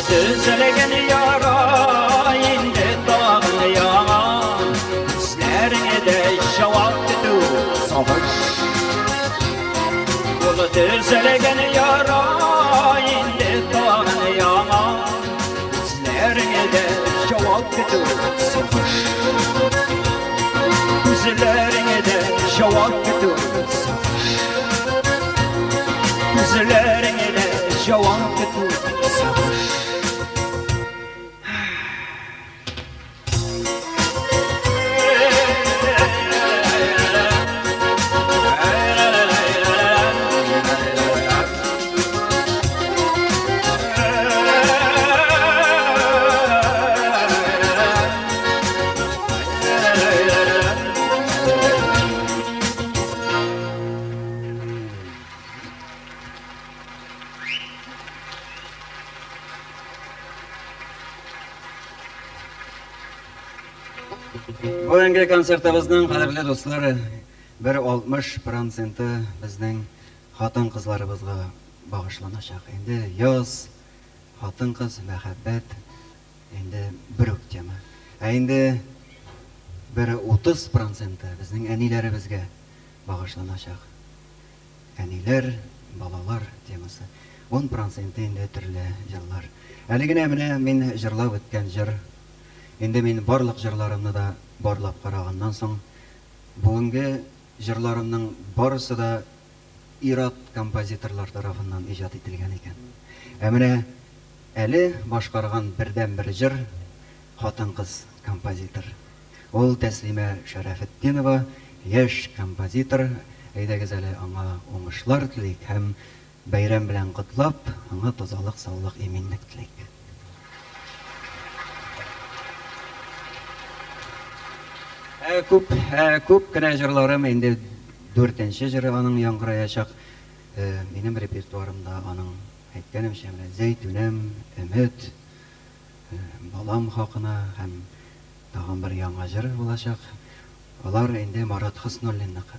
Düzülgen yara indi dağını yama Üzlerine de şavak tutu savaş Düzülgen yara indi dağını yama Üzlerine de şavak tutu savaş Üzlerine de şavak tutu savaş Üzlerine de şavak tutu savaş Бүгінгі концертіміздің қадірлі достары, бір 60% біздің хатын қызларыбызға бағышланашақ. Енді яз, хатын қыз, мәхәббәт, енді бір өктемі. Енді bir 30% bizning әниләребезгә багышланачак. Әниләр, балалар темасы. 10% инде төрле җырлар. Әле генә менә мин җырлап үткән җыр. Инде мин барлык җырларымны да барлап караганнан соң, бүгенге җырларымның барысы да ират композиторлар тарафыннан иҗат ителгән икән. Менә әле башкарган бердән-бер җыр хатын-кыз композитор. Ул Тәслимә Шәрәфетдинова, яшь композитор. Әйдәгез әле аңа уңышлар телик һәм бәйрәм белән котлап, аңа тазалык, саулык, иминлек телик. Күп кенә җырларым инде 4нче җыры аның яңгыраячак. Минем репертуарымда аның әйткәнемчә менә Зәйтүнәм, Өмет, балам хакына һәм тагын бер яңа җыр булачак. Алар инде Марат Хөсноллинныкы.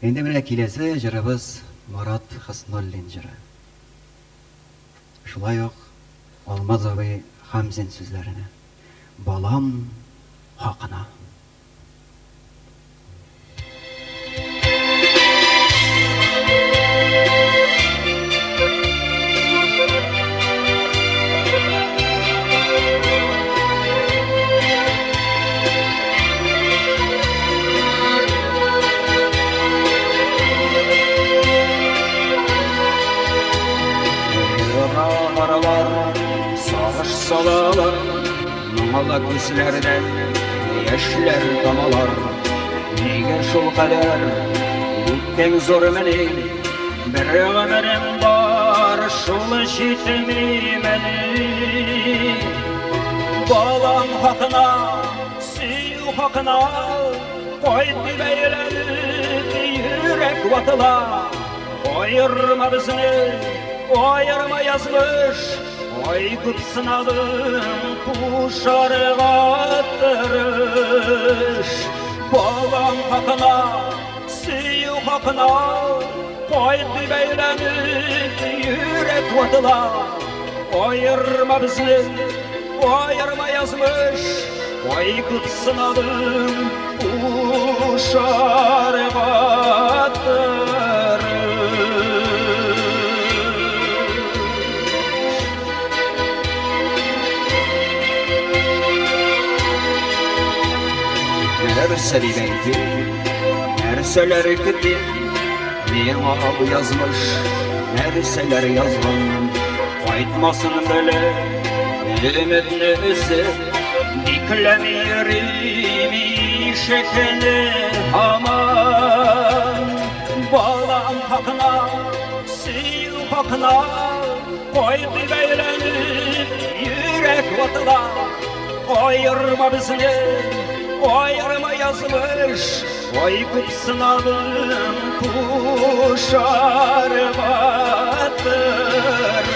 Инде менә киләсе җырыбыз Марат Хөсноллин җыры. Шулай ук Алмаз абый Хамзин сүзләренә. Балам хакына. Savaş salalar, mala gözlerden yaşlar damalar. Nega şol kadar ütten zor meni, bir ömrüm var şol şitmi meni. Balam hakına, siyu hakına, koydu beylenip yürek vatıla. Ayırma bizni, ayırma yazmış. Aygıt sınadım kuşarığa attırış. Balam hakına, siyu hakına, koydu beylenip yürek vatıla. Ayırma bizni, ayırma yazmış. Aygıt sınadım kuşarığa attırış. Нәрсәли бәйти, нәрсәләр көти, мен ағабы язмыш, нәрсәләр язган, кайтмасын беле, үмітні үзіп, бикләми йөрим ишекне һаман. Балам хакына, сию хакына, койды бәйләнеп, йөрәк ватыла. Ayırma bizni, ayırma yazmış. Aygıt sınavım kuşar batırış.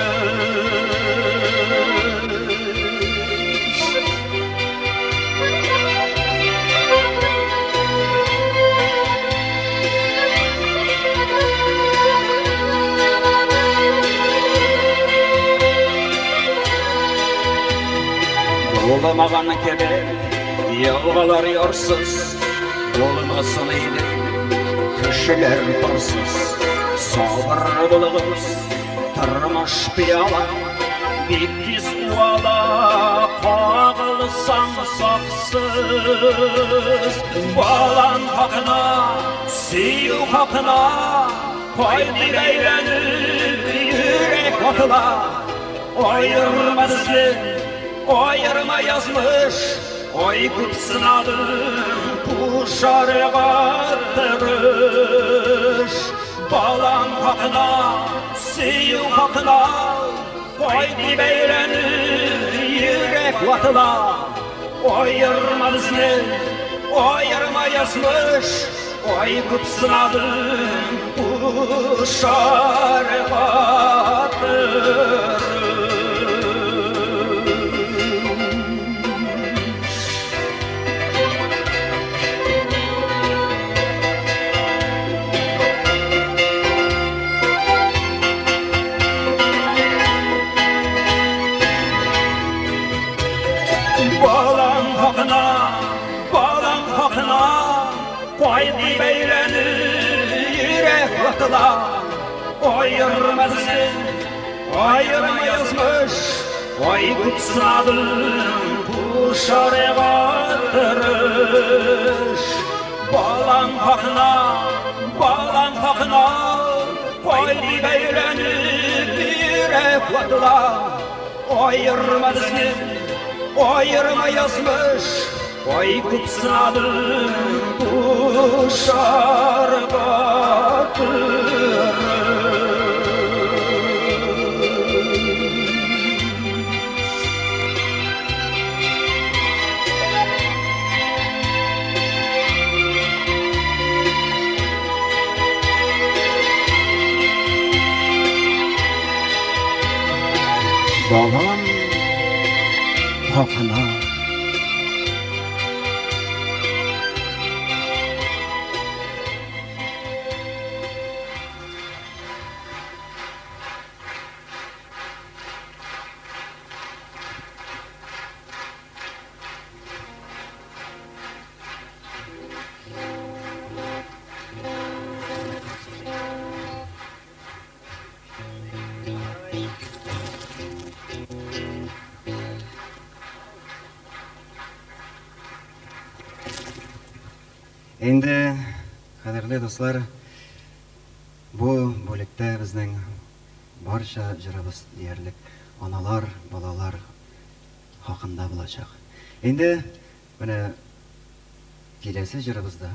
Olamagan kebe, yalvalar yorsuz, olmasın idi, kişiler barsız. Sabır bulunuz, tırmış piyala, bittiz uvala, kağılsan saksız. Balan hakına, siyu hakına, koydu beylenip yürek atıla. Ayırma bizi, ayırma yazmış, aygıt sınadım kuşarığa attırış. Balam hakına, siyu hakına, koydu beylenip yürek vatıla. Ayırma bizni, ayırma yazmış, aygıt sınadım kuşarığa attırış. Balam Haydi beyleni yürek vatıla Ayırmaz sen ayırmayızmış Ay kutsadın bu şarevatırış Balan hakına Haydi beyleni yürek vatıla Ayırmaz sen ayırmayızmış Ay kutsadın bu şarevatırış Balam hakına Endi qadrli do'stlar, bu bo'likda bizning barcha jirimiz deyarlik onalar, bolalar haqida bo'lacak. Endi mana kelasi jirimizda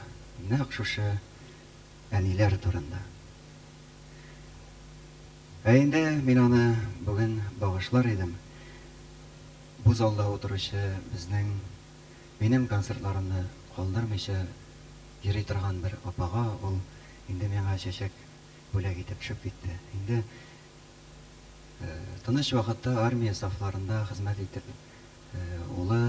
naq shusha anilar turunda. Endi men uni bugun bag'ishlar edim. Bu zalda o'tirishi bizning mening konsertlarimni qoldirmaycha yeri turgan bir opaga ol endi menga chechak bo'lak etib tushib ketdi. Endi tinch vaqtda armiya saflarında xizmat etib o'g'li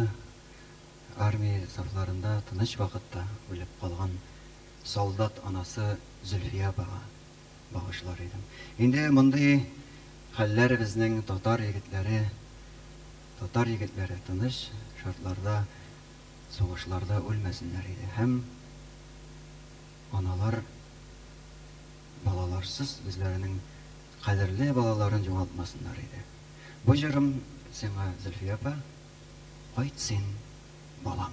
armiya saflarında tinch vaqtda o'lib qolgan soldat onasi Zulfiya baga bag'ishlar edim. Endi bunday hallar bizning Tatar yigitlari tinch şartlarda soğuşlarda ölmesinler idi. Hem analar balalarsız bizlerinin kaderli balaların çoğaltmasınlar idi. Bu jırım sana Zülfiye apa, aytsın balam.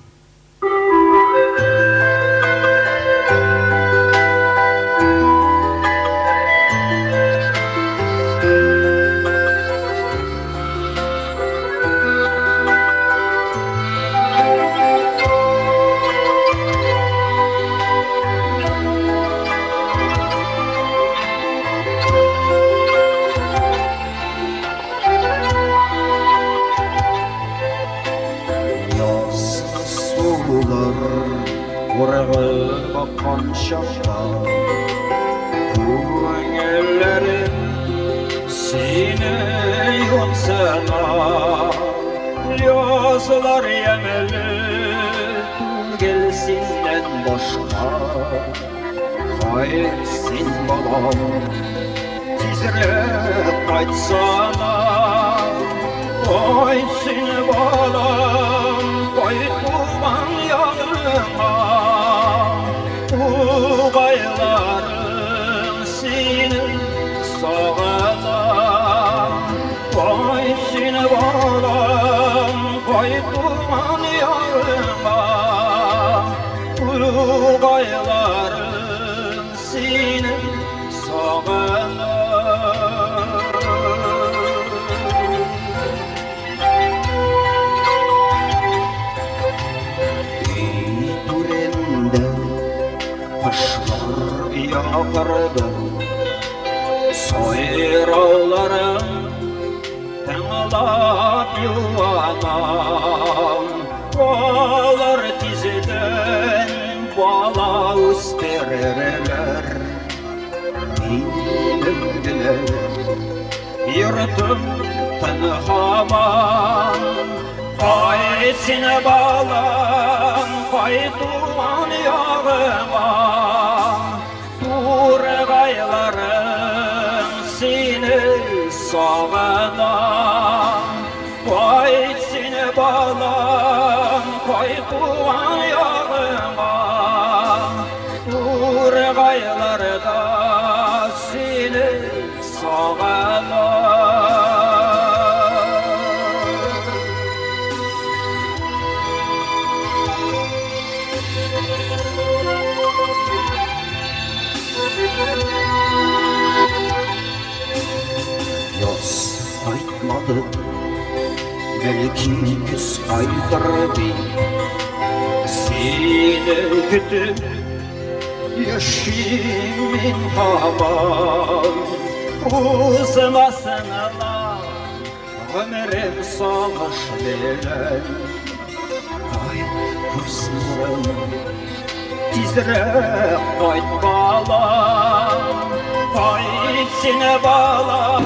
Vurağır bakan şapta Kuvangellerim seni yoksana Yazılar yemeli Tul gelsinden başka Kayıtsın balam Tizrek kaytsana Kaytsın balam Kaytman yanıma Uğaylarım senin sağına Koy seni balam Koy duman yarıma Uğaylarım senin sağına Taşlar yakardı Soyrağlarım Tanılap yuvanam Bağlar tizeden Bala üsterirler Benim güne Yırtım tanıhaman Kayısını balam Kaytuğan yağıma Turgaylarım seni sağına Kayısını balam Kaytuğan yağıma kaldı belki küs kaydırdı seni kütüp yaşayayım havan uzmasın Allah ömrüm sağmış bilen ay kuzlarım tizrek kayt bağla kaytsine bağla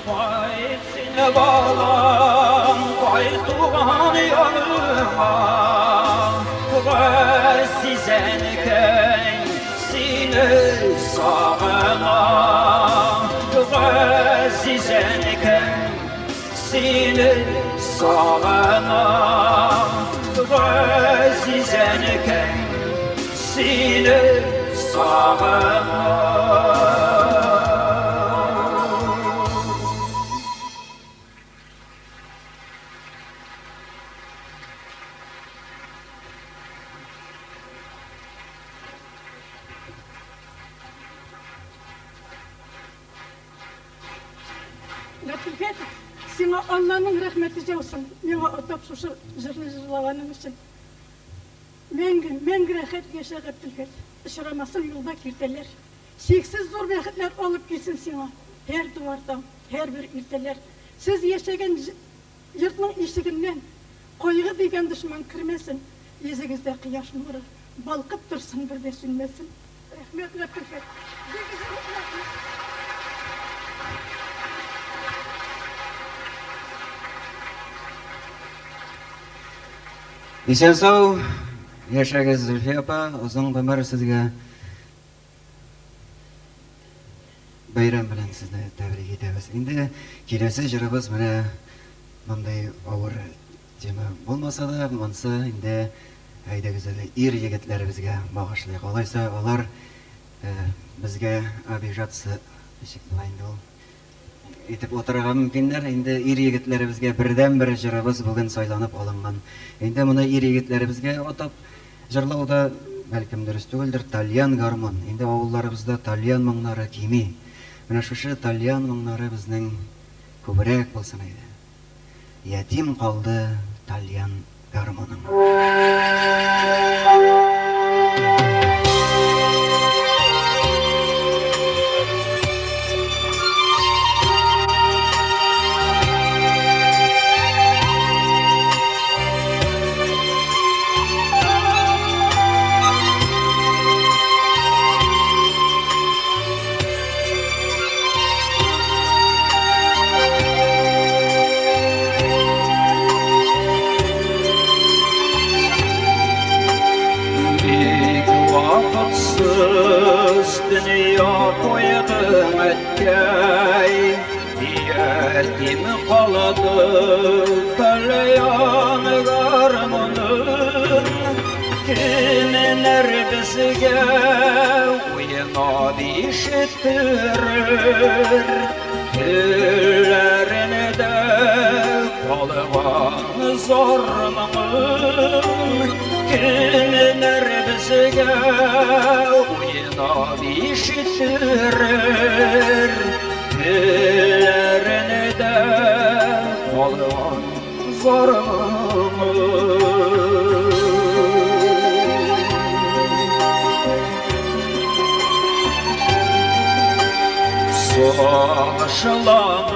Kaytsine bağla kaytuğan yanıma Sizen köy seni sağına Sizen köy seni sağına Sizen köy seni sağına Latifet, sana Allah'ın rahmeti olsun. Bana otop susu zırlağanın için. Men rahat yaşa Latifet. Işıramasın yolda kirteler. Şeksiz zor vakitler olup gitsin sana. Her duvardan, her bir irteler. Siz yaşayan yurtның işiginden koyuğa degen düşman kirmesin. Yüzünüzde kıyaş nuru balkıp dursun bir de sünmesin. Rahmet Latifet. Isen sağ yaşagız Zülfiye apa, uzun ömür sizge bayram bilen sizni tebrik etemiz. Endi kelesi jırыбыз mine bunday ağır tema bolmasa da, bunsa endi ayda güzel er yigitlerimizge bağışlayık. Olaysa olar bizge abijatsı ишикlayındı ol. Etip отырған мөмкиннәр, инде ир егетләребезгә бердән-бер җырыбыз бүген сайланып алынган. Инде моны ир егетләребезгә атап җырлауда бәлкем дөрес түгелдер, тальян гармон. Инде авылларыбызда тальян моңнары кими. Менә шушы тальян моңнары безнең күбрәк булсын иде. Ятим калды тальян гармоның. Dünya koydım etkey Yetim kaladı Talyan garmanın Kimler bizge Uyuna dişittirir Küllerini de Kalıvan zormanın Kimler bizge Uyuna dişittirir Küllerini de Kalıvan zormanın Soğuşlanıp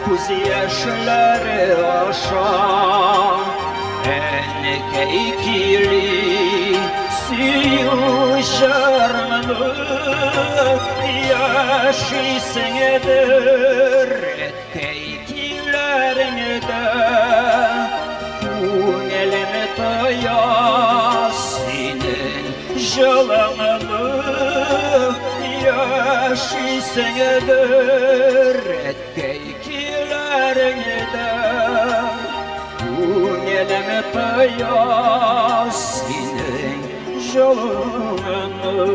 Kuz yaşları aşan Enkey kiri Suyuşarmanı Yaşıysın edir Etkey kirlerini de Kun elimi tayas Senin jılanını Yaşıysın edir Etkey kirlerini de Kun elimi tayas Senin jılanını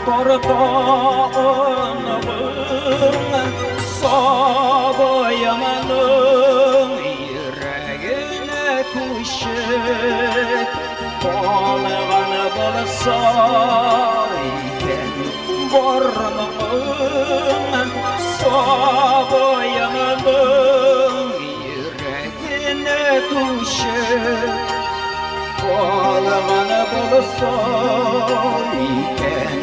Tortağınığın Sabayanın yüreğine kuşuk Balığını bulsa iken Bornağın Sabayanın yüreğine kuşuk Balığını bulsa iken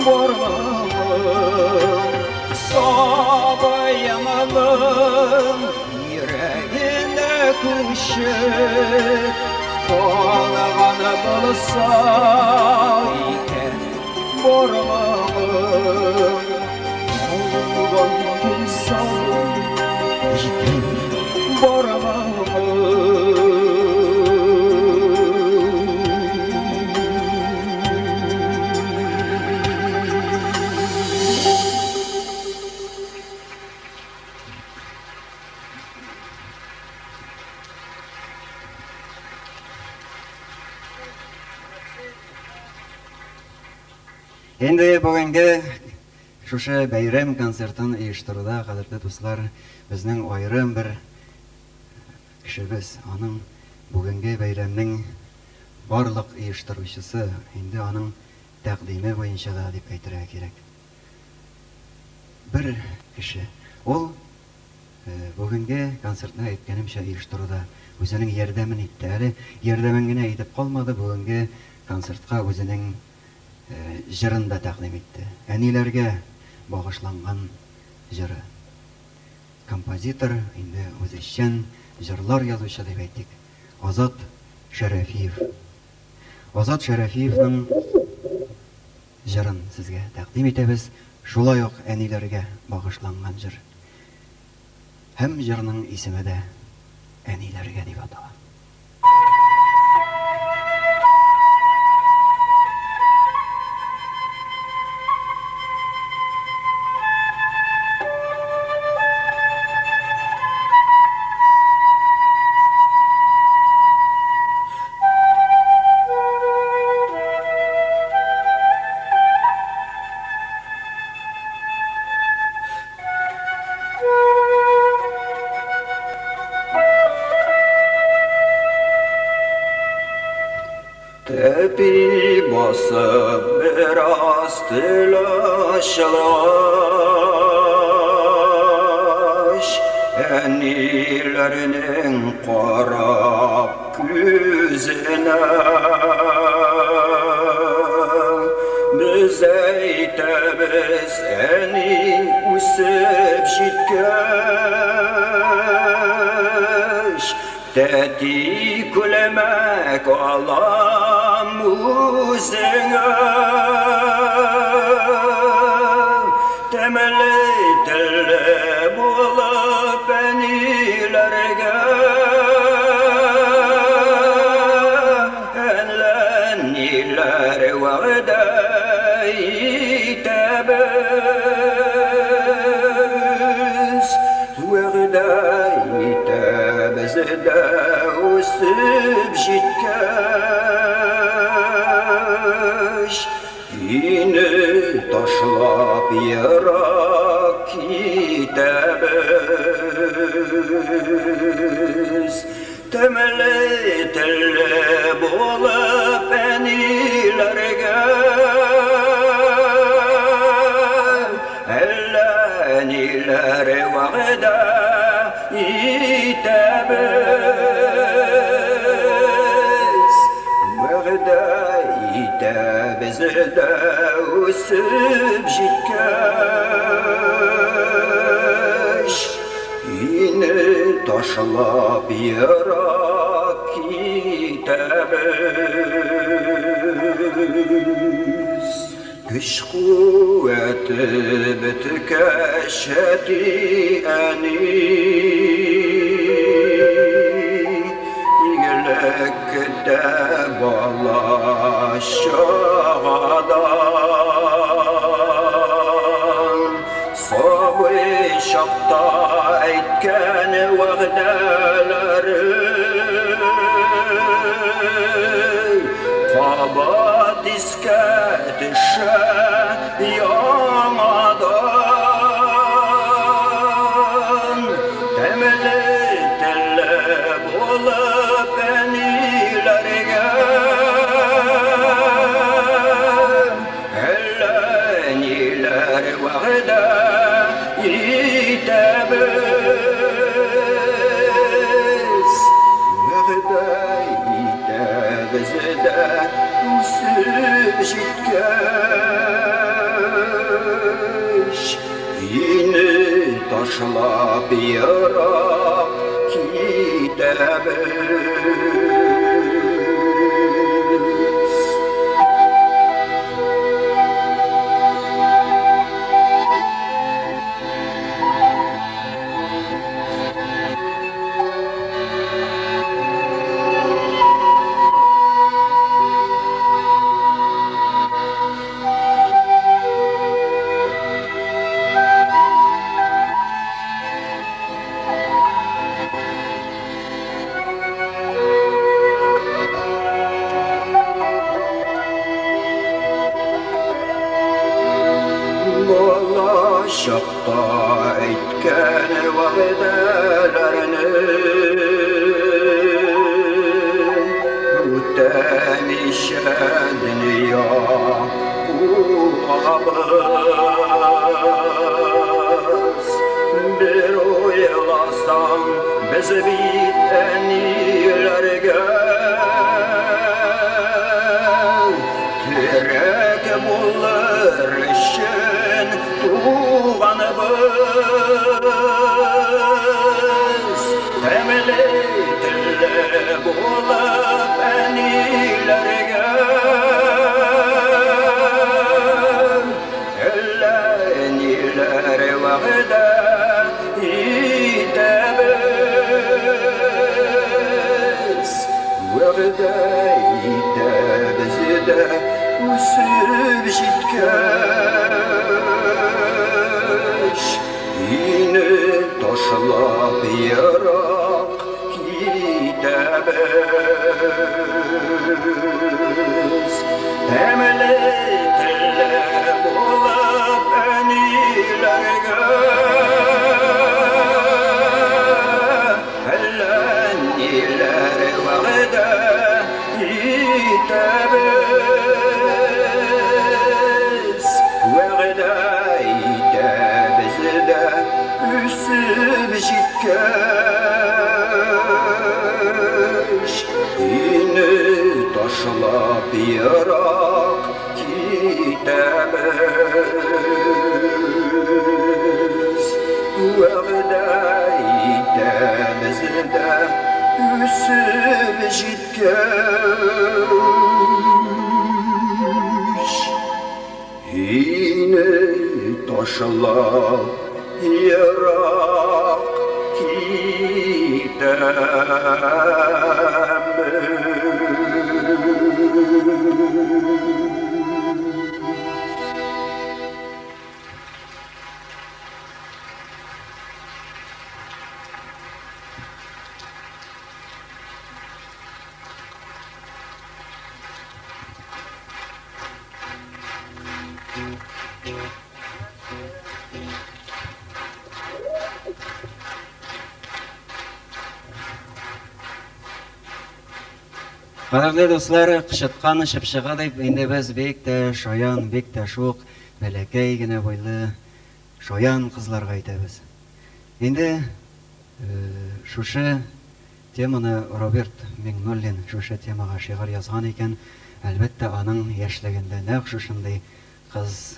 Bornağın Sabayanın yüreğine kuşuk Balığını bulsa iken Bornağın Algan bulsa iken Endi бүгенге шушы бәйрәм концертын оештыруда, кадерле дуслар, безнең аерым бер кешебез, аның бүгенге бәйрәмнең барлык оештыручысы, инде аның тәкъдиме буенча да дип әйтергә кирәк. Бер кеше, ул бүгенге концертны әйткәнемчә оештыруда үзенең ярдәмен итте. Әле ярдәмен генә итеп калмады, бүгенге концертка үзенең җырын да тәкъдим итте. Әниләргә багышланган җыры. Композитор, инде үзешчән җырлар язучы дип әйтик, Азат Шәрәфиев. Азат Шәрәфиевның җырын сезгә тәкъдим итәбез. Шулай ук әниләргә багышланган җыр. Һәм җырның исеме дә әниләргә дип атала. Tepi basıp biraz telaşlaş Enilerinin qarab yüzüne Biz eytəbiz eni usib jitkeş Teti kulemek alam uzine Temeli dille bulup enilerge Enleniler vade itebiz Vade itebiz de usib jitkeş Yine taşlap yarak itebiz Temeli telle bulup enilerge Elleniler vade itebiz Vade itebiz de usib jitkeş Yine taşlap yarak itebiz Güç kuvveti bütkeşeti eni İgilekte balaşağadan Sabı şakta eytken vəğdələri Kabat isket işe yamadan Temeli telle bulup enilerge Elleniler vahde yitebez Vahde yitebezde usul şitkeş Yine taşlap yarak gidebez Molla şapta etken vahidelerini Utanişen dünya uğabız Bir uylasam biz biten ilerge Terek bulur işin tuğanımız Temeli tille bulup enilerge Elleniler vahde yitebez Vahde yitebezde usul şitkeş Yine taşlap yarak gidebez Temeli telle bulup enilerge Elleniler vahde yitebez Vahde yitebezde üsüb şitkeş Yine taşlap yarak gidebez Vahde yitebezde üsüb şitkeş Yine taşlap yarak Кадерле дуслар, кышыткан шыпшыга дип инде без бик тә шаян, бик тә шук бәләкәй генә буйлы шаян кызларга әйтәбез. Инде шушы теманы Роберт Миңнуллин шушы темага шигырь язган икән. Әлбәттә, аның яшьлегендә нәкъ шушындый кыз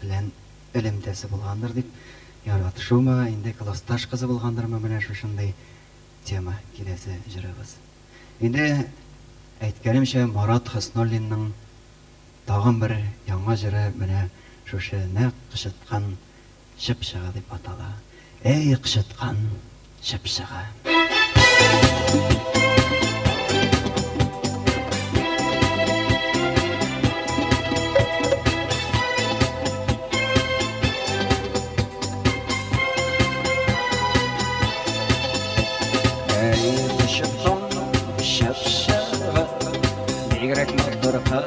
белән элемтәсе булгандыр дип яратышума, инде классташ кызы булгандырмы, менә шушындый тема киләсе җырыбыз. Инде әйткәнемчә, Марат Хөсноллинның тагын бер яңа җыры менә шушы нәкъ кышыткан шыпшыга дип атала. Эй кышыткан шыпшыга.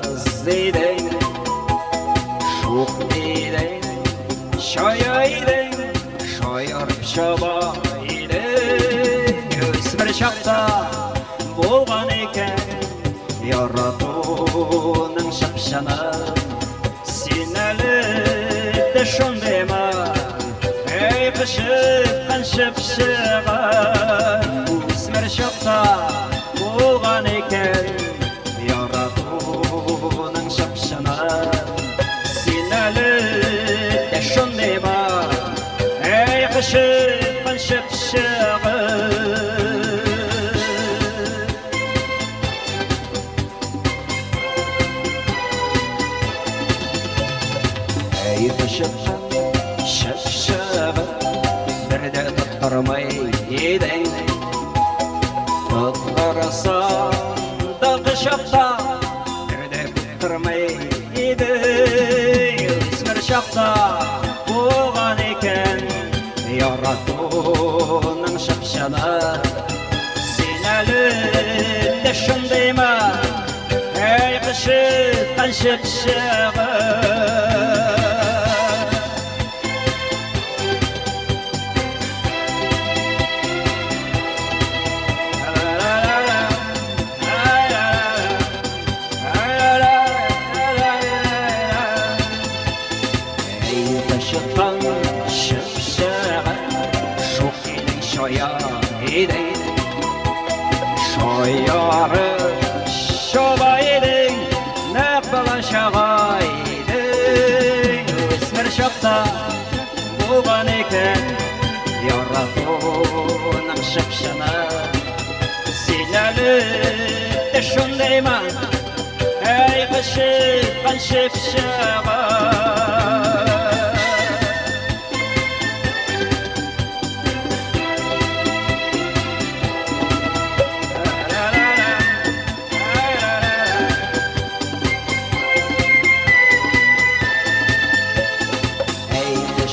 kız eydin, şok eydin, şayaydın, şayarıp şaba eydin. Ösmür şapta bolgan eken, yaratının şapşana. Sen әлі де шондайма, ей қышыққан шыпшыған. Өсмір шақта болған екен, яратуның шапшана. Sen әлі де шондайма, ей қышыққан шыпшыған. Şapşağı nerede tutturmay edin, tuttursan da kışapta nerede tutturmay edin. Ösmür şapta boğan eken, yaratuның şapşana. Sen әлі de şundayma, ey kışıkkan şapşağı. Şıktan şıpşağı, şok elin şoya edin, şoyarı şoba edin, ne balan şağa edin. Ösmür şapta bolgan eken, yaratuның şıpşana. Sen әлі de şundayma, ey kışıkkan şıpşağı.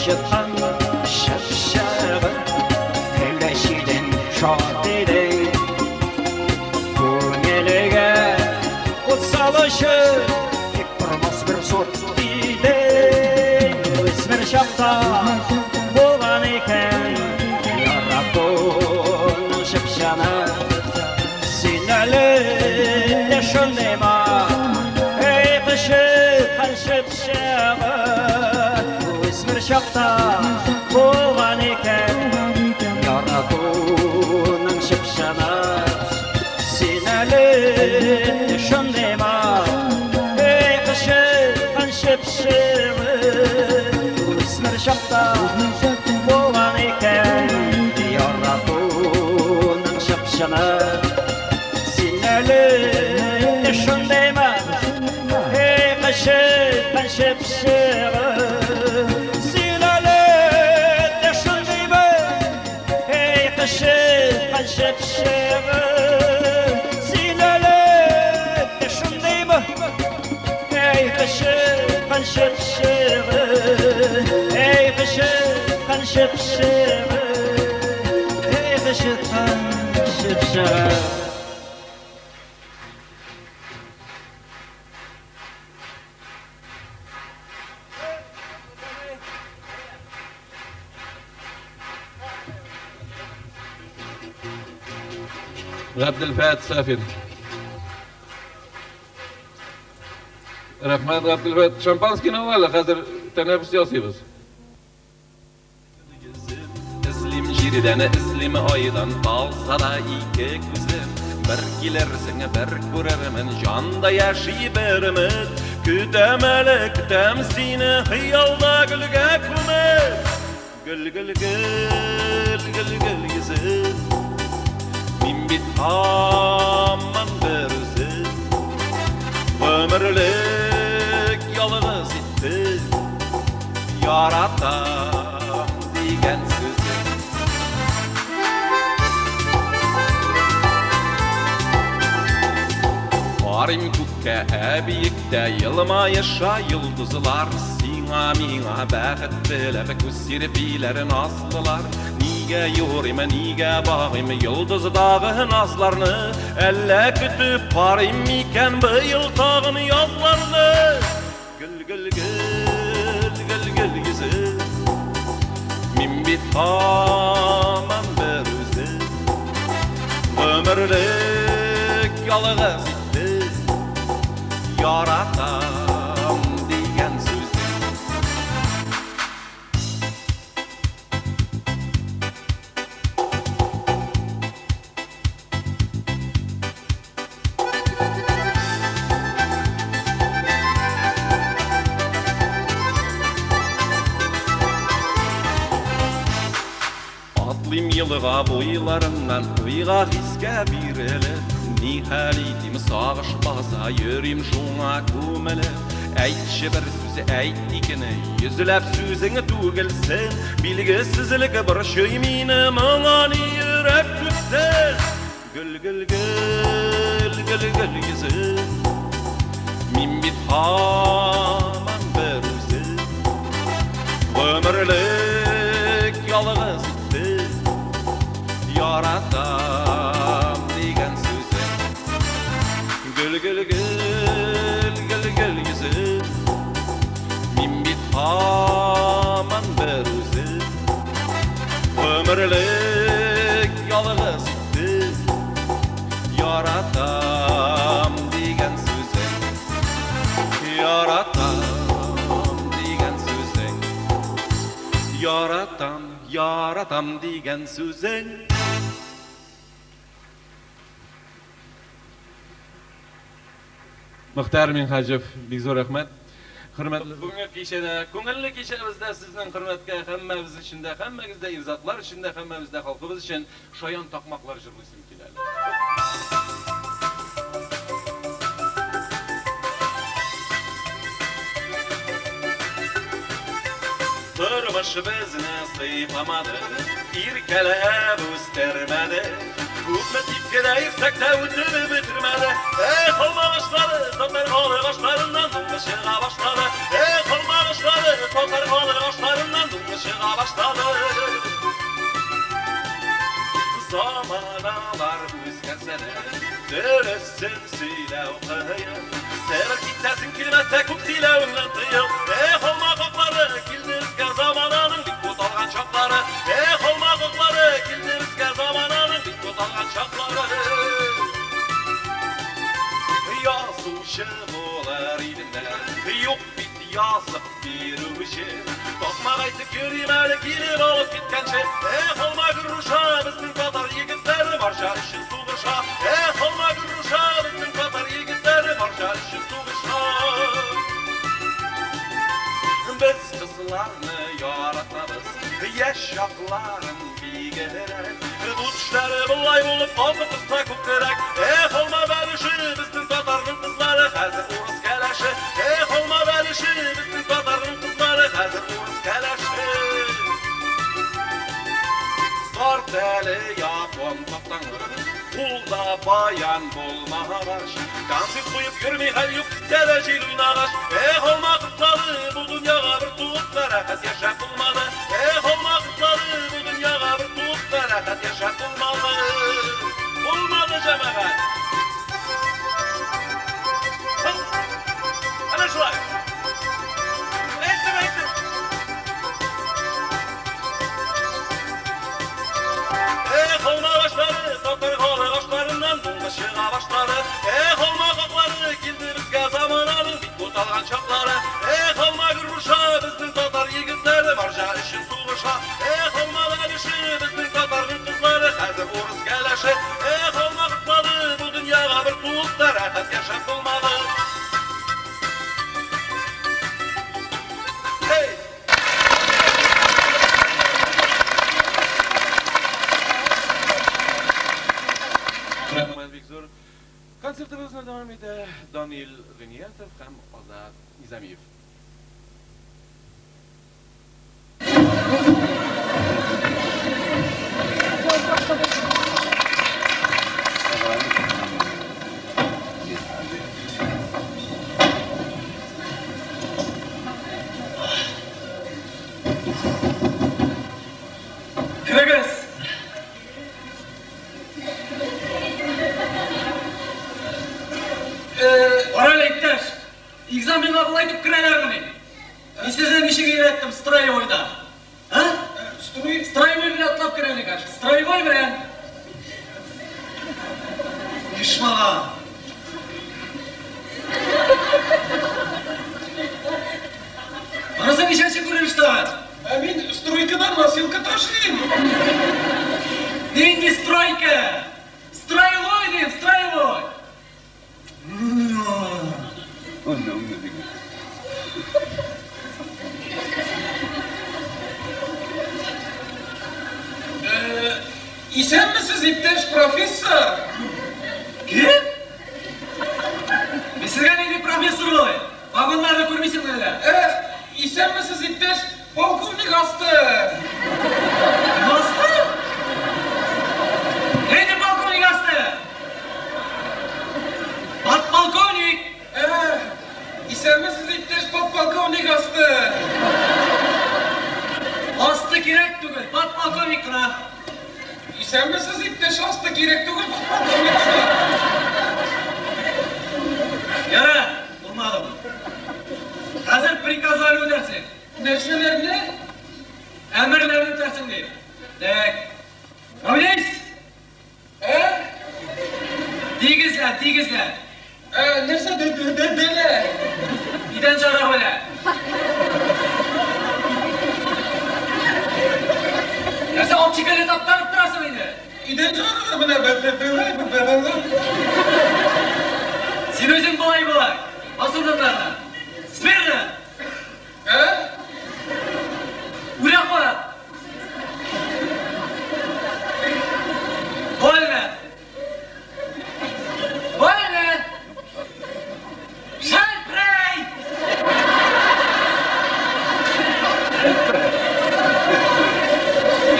Şıkkan şapşağı, köyleşidin şad edin. Көңіліге құтсалышы, тек тұрмас бір сот дейдін. Өсмір шақта болған екен, яратуның шапшана. Sen әлі де шондайма, ей қышыққан шыпшаğı. Ösmür şaqta bolgan eken, yaratuның şıpşana. Sen әлі de şondayma, ey qışıqqan şıpşığı. Ösmür şaqta bolgan eken, yaratuның şıpşana. Sen әлі de şondayma, ey qışıqqan şıpşığı. Şıqqan şıpşığı, sen әлі de şundayma, ey qışıqqan şıpşığı, ey qışıqqan şıpşığı, ey qışıqqan şıpşığı. Abdülfat Safin. Rahmat Abdülfat. Şampanskini alalım. Hazır teneffüs yapıyoruz. İzlim jirden, izlim aydan, kalsa da iki gözüm. Bir gelirsin, bir görürüm, canda yaşayıp erimiz. Kütemeli, kütem seni, hıyalda gülge kumuz. Gül gül gül, gül gül yüzüm. Min bit hamman bir özüm, ömürlük yalnız ettim, yaratam degen sözüm. Varim kökке ebiyikte, yılma yaşa yıldızlar. Sina mina bäxet bilep, kösirip ilerin aslılar. Niga yorim, niga bağım yıldızdağı nazlarını Elle kütüp barım iken bu yıl tağın yazlarını Gül gül gül, gül gül yüzü Min bit tamam bir üzü Ömürlük yalğız itti Yaratam degan söz Atlayım yılığa boylarından Uyğa hiske bireler Nihalitim sağış basa Yürüyüm şuna kumele Aytşı bir söz ayt dikini Yüzülep sözüngü tugilsin Bilgisizlik bir şeymini Mağani yürep tütsen Gül gül gül gül gül yüzü Min bit haman bir üzü Ömürlük yalğız itti Yaratam degan sözi Gül gül gül gül gül yüzü Min bit haman bir üzü Ömürlük yalğız itti Yaratam degan sözi Yaratam degan sözi Yaratam degan sözi Muhtar Minhajov, bek zo'r rahmat. Hurmatli bugungi kechada, ko'ngilli kechamizda sizning hurmatga hammamiz ichida, hammangizda irzatlar ichida, hammamizda xalqimiz uchun shoyon taqmoqlar jurlisim keladi. Turmush bizni sıypamadı, irkelep üstermedi. Ko'pni tipkada yursakda o'tib bitirmadi. Qolmag'ishlari totar qoli boshlarimdan dungishiga boshladi. Qolmag'ishlari totar qoli boshlarimdan dungishiga boshladi. Zamonalar o'zgarsa-da, darasin siylav qiyin. Sevir kittasin kelmasa ko'p siylavingdan tiyin. Qolmag'oqlari keldi bizga zamonaning bit ko'targan choqlari. Qolmag'oqlari keldi bizga zamonaning bit ko'targan choqlari. Yazuvchi bo'lar edim-da, yo'q bit yozib beruvchi. To'qmoq aytib ko'rayman kelib olib ketgancha. Qolmag urusha bizning Tatar yigitlari barcha ishni sug'isha. Qolmag urusha bizning Tatar yigitlari barcha ishni sug'isha. Biz qizlarni yaratamiz, yashaqlarin bigirak. Bu tushlari bulay bo'lib qoldi qizsa ko'krak. Qolma balishi bizning Tatarning qizlari hozir urus kalashi. Qolma balishi bizning Tatarning qizlari hozir urus kalashi. Karteli yapon toptanları Kulda bayan bulmamış Kansız koyup yürümey hal yok Sele jil uynağaş Olma kırkları bu dünyaya bir tuğut Rahat yaşap bulmalı Olma kırkları bu dünyaya bir tuğut Rahat yaşap bulmalı Bulmadı cemaat Ana şulay Ektim Qolma başları, Tatar qoli başlarından Dungishiga başları Qolma qoqlari keldi bizga zamonaning bit ko'targan choqlari Qolma gurusha bizning Tatar yigitlari marja ishin sug'isha Qolma balishi bizning Tatarning qizlari hozir urus kalashi Qolma qitmadi bu dunyoga bir tuğutda rahat yashab bo'lmadi Konsertimizni davom etadi Danil G'iniyatov ham Ozod Nizamiyev. Kiragaz! Bilmesen beni akıl aytıp kireler mini. Ben sizden işi giyrettim, sırayı oyda. Ha? Sırayı boy bile atlap kireni karşı. Sırayı boy bile. Düşmana. Bana sen işe çıkırır işte. Мен стройкадан носилка ташlayayım. Деньги стройка! Строевой, Дим, строевой! İsen misiniz İpteş Profesör? Kim? Ben sizden neydi profesör olayım? Vagonlarda görmüşsün öyle. İsen misiniz İpteş Polkovnik Astı? Nasıl? Neydi polkovnik astı? Polkovnik! İsen misiniz İpteş Polkovnik Astı? Astı gerek tügül, polkovnik kına. İsen misiniz İpteş Astı gerek tügül Polkovnik Astı? Yara, olmadı mı? Hazır prikazlarını ödersin. Nerşelerini? Emirlerini ödersin değil. Dek. Komünist! Digizler, digizler. Nerse dele? Giden çara böyle. Ya sen optikali taptanıp durasın yine. İden çağırır mı ne? Böyle. Sen özün kolay. Basıldıklarına. Smirna. Urak var. Volne. Şalprey.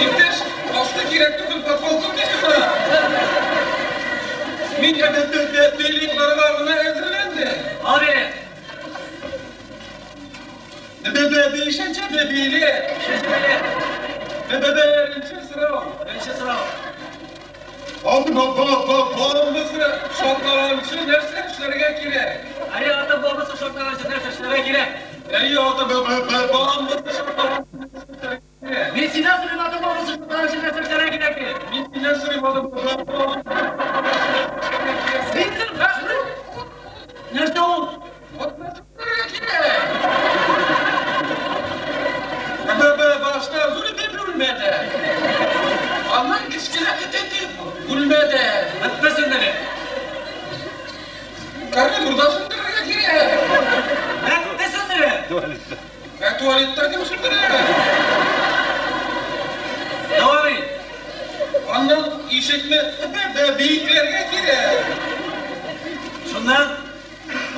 İpteş Astı gerek tügül Polkovnik Astı? Min delikleri varlığına evrilendi. Abi. Beşinci bebeğiyle. Beşinci sıra. Beşe sıra. Aldı babamızı şartlanan için nerse işlerine girek. Hayır atam babası şoktan açın nefeslere girek. İyi aldı babamızı şartlanan Bir silah sürüm atam babası şoktan açın nefeslere girek. için nerse babamızı Siktir kaçtı. Nerede o? Başta zulü gülmedi. Ama kişkiler dedi gülmedi. Öpme sünleri. Karı burada sündürüyor ki. Öpme sünleri. Tuvalette kim sündürüyor? Devam et. Ondan işitme büyüklerine gire. Şundan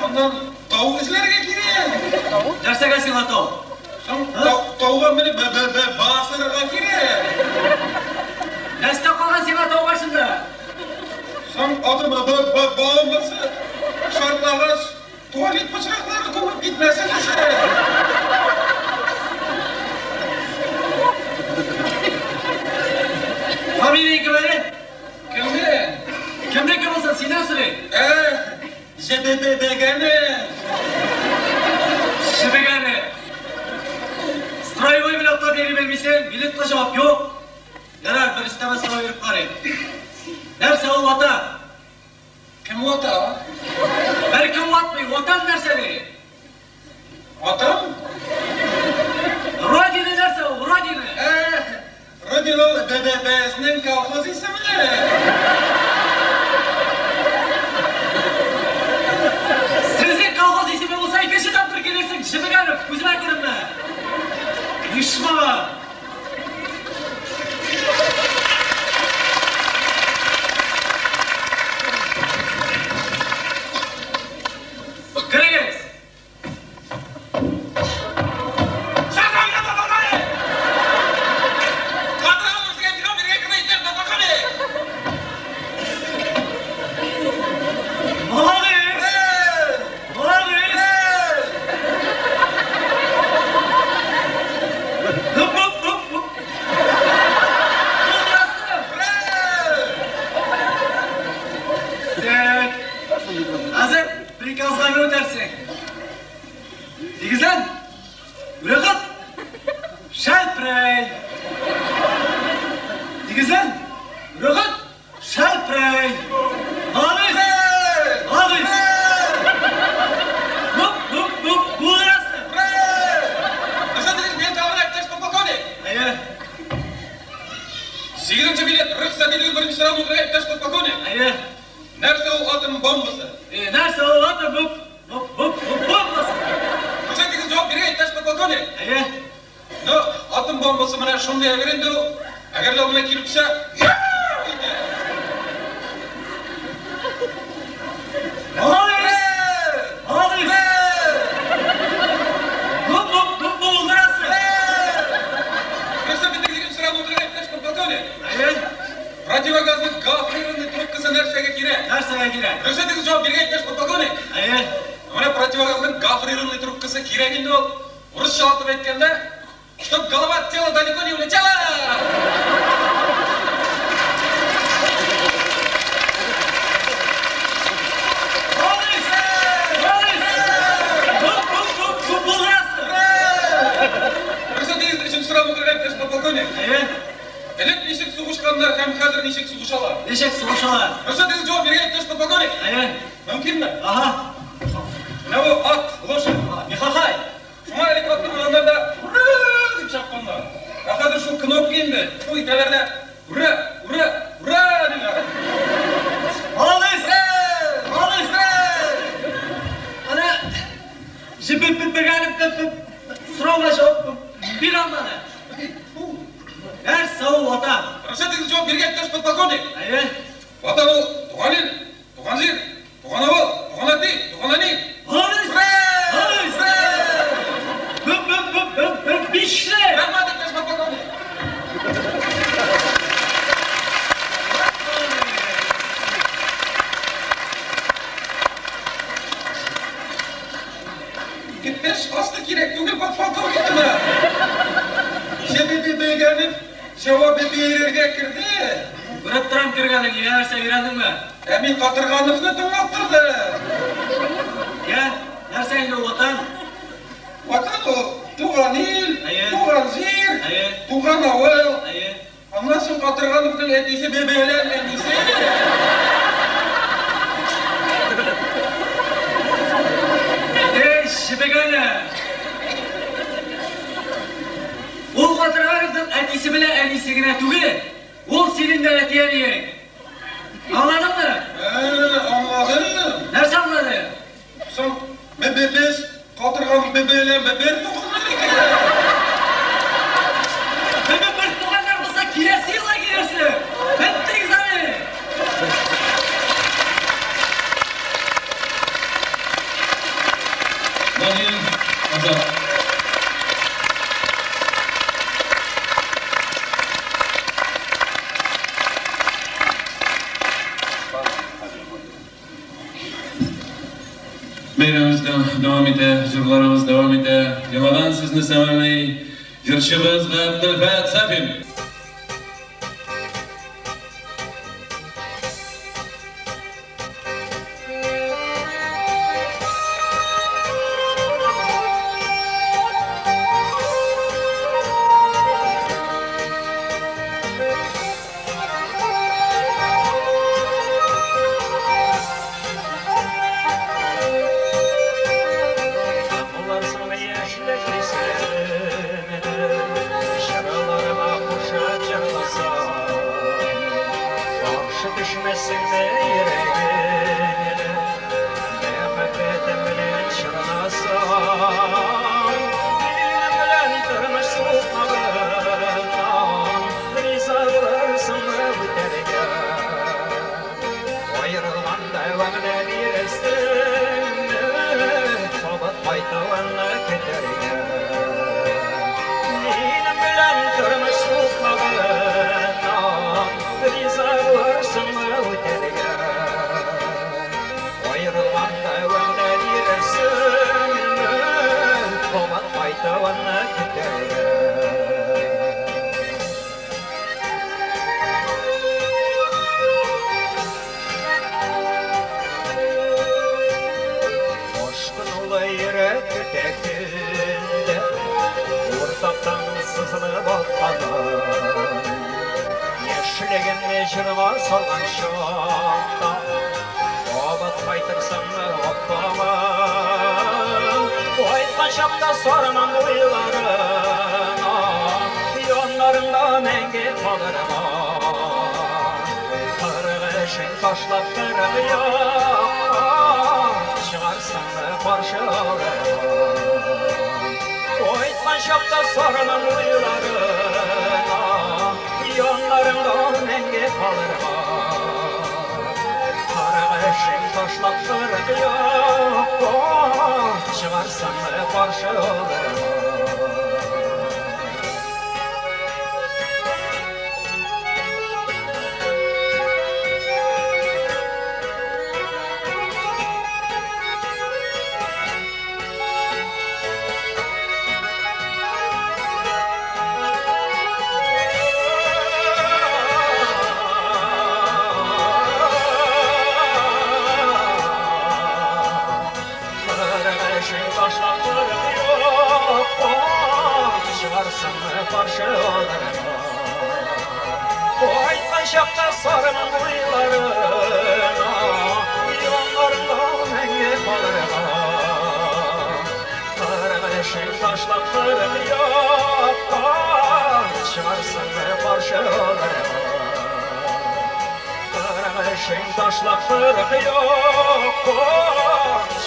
Ondan tavuk izlerine gire. derse gelsin ato. Sen tavuğa beni bağısırına gire. Derste kalan sen ato başında. Sen adımı bağımlısı şartlarlar tuvalet bıçakları kovup gitmesin işte. Familiyi güvenin. Kimdi? Kimde kim olsa silah sürün. Begani. Şibigani. Stroyvoy bile atla biri bilmişsin. Biletla cevap yok. Yarar bir istemez sana verip karayım. Derse o vatan. Kim vatan? Belki o atmayı vatan derse ne? Vatan? Rodini derse o Rodini. Rodino bezinin kalkmaz ismi ne? Sizin kalmaz ismi olsaydı peşi taptır gelirsin. Şibigani kuzuna görünme. Düşman. Kırıgız. Kadrağımız getirip bir ekmeğinden babakale. сұрағым отыр, иптеш подполковник. Нәрсе ол атом бомбасы? Нәрсе ол атом бомбасы? Көрсетіңіз жауап берейін, иптеш подполковник. Атом бомбасы мына шундай әгеренді, әгерлі олына келіп түсе, противогазный гофрированный трубкасы нәрсеге керек? Көрсетіңіз жауап берген, иптеш подполковник. Мына противогазный гофрированный трубкасы керек енді ол. Орысша атып айтканда, чтоб голова от тела далеко не улетела. Көрсетіңіз үшін сұрап отырған, иптеш подполковник. Элек нешек суғышқандар һәм қазір нешек суғышалар? Нешек суғышалар? Көрсетіңіз жауап берген, иптеш подполковник. Мүмкін бе? Мына бұл ат, лошадь, мехахай. Шуңа элек аттың алғандарда «Ура!» деп шапқандар. Қазір шул кнопка енді, қой тәлерде «Ура! Ура! Ура!» деп жатыр. Ана жібіп сұрауға жауап бере алмады. Нәрсе ол ватан. Көрсетіңіз жауап берген, иптеш подполковник. Ватан ол туған ел, туған жер, туған ауыл, туған ати, туған ани. Бишler! Рахмат, иптеш подполковник. Иптеш асты керек түгіл подполковникіні. Себебі бейгеніп, жауабы берерге кірді. Көріп тұрам кіргенің, нәрсе үйрендің бі? Әмин Қатырғановны тыңлап тұрды. Нәрсе енді ватан? Ватан ол туған ел, туған жер, туған ауыл. Аннан соң Қатырғановтың әтесі бебелер әнесі. Жібегені! Ол Қатырғановтың әтесі біле әнесігіне түге, ол сенің де әтейені ерің. Аңладың мы? Аңладым. Нәрсе аңлады? Соң бебес Қатырғанов бебелер бебер туғандар екен. Бебер туғандар болса келесі жылға келерсі. Біттіңіз аны. Данил, Азат. Бейріміз devam ете, жырларымыз devam ете. Ямадан сізні сәмәлей, жыршыбыз Ғабдылфат Сафин. жырға салған шақта Абат қайтырсам оппамын Айтқан шақта сарман ойларына Янларыңда мәңге қалырма Eşin taşlap kırık yok Çıgarsan da parçalara Oytman şapta sarının uyularına Yonlarında menge kalır Kara eşin taşlap kırık yok Çıgarsan da parçalara Oytman şapta sarımın uylarına Yollarında menge kalırına Kardeşin taşlap kırık yok Çıkarsın ve parçalarına Kardeşin taşlap kırık yok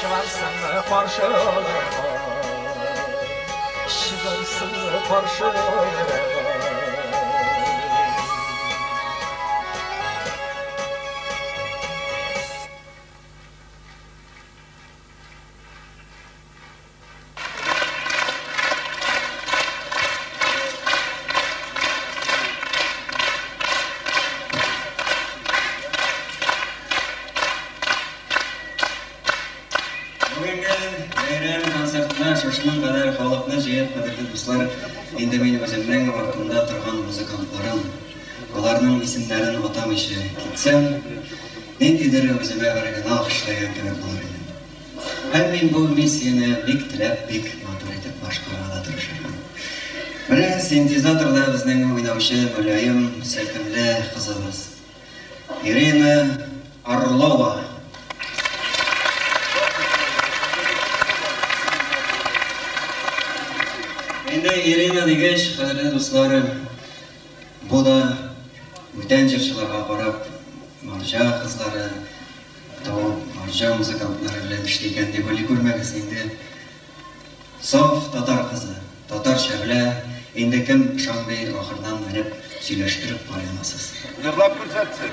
Çıkarsın ve parçalarına Çıkarsın ve parçalarına Шашының қадар халықны жиып қадірлі достар, енді мен өзімнің артында тұрған музыкантларым, оларның исемдерін атам еше кетсем, нендейдір өзіме бір гына алқыштаған кебек болар едім. Һәм мен бұл миссияны бик тіләп, бик матур итеп башқаруда тырышырмын. Менә синтезаторда безнең уйнаучы мөлаем, сөйкемле кызыбыз Ирина Орлова. Енді Ирина дегеш, қадірлі достар, бұл да өтен жыршыларға қарап, маржа қызлары, маржа музыкантлары білен іштеген деп өлі көрмеңіз. Енді саф татар қызы, татар шәбілі, енді кім шаңбей ақырдан мініп сөйлештіріп байыласыз. Жырлап көрсетсін.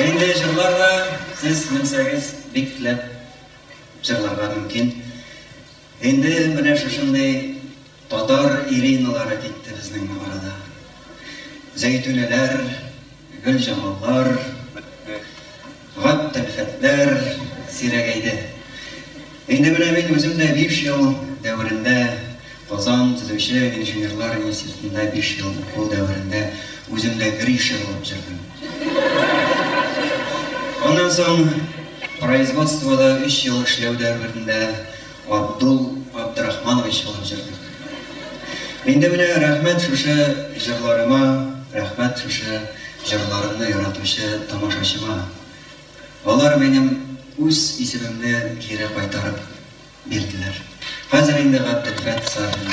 Енді жырларға сіз мінсәгіз бек тілеп жырларға мүмкін. Енді міне шашындай татар Ириналары кетті біздің арада. Зәйтүнелер, гүл-жамаллар, ғабд-тәлфәтләр сирәгәйді. Енді міне мен өзімді 5 жыл дәуірінде Қазан түзеуші инженерлар институтында 5 жыл оқу дәуірінде өзімді Гриша болып жүрдім. Ондан соң производствода 3 жыл эшләү дәуірінде Абдул Абдрахманович болып жүрдім. Енді міне рәхмәт шушы жырларыма, рәхмәт шушы жырларымны яратушы тамашашыма. Олар менің үз исемімді кері қайтарып берділер. Қазір енді Ғабділфәт Сарин.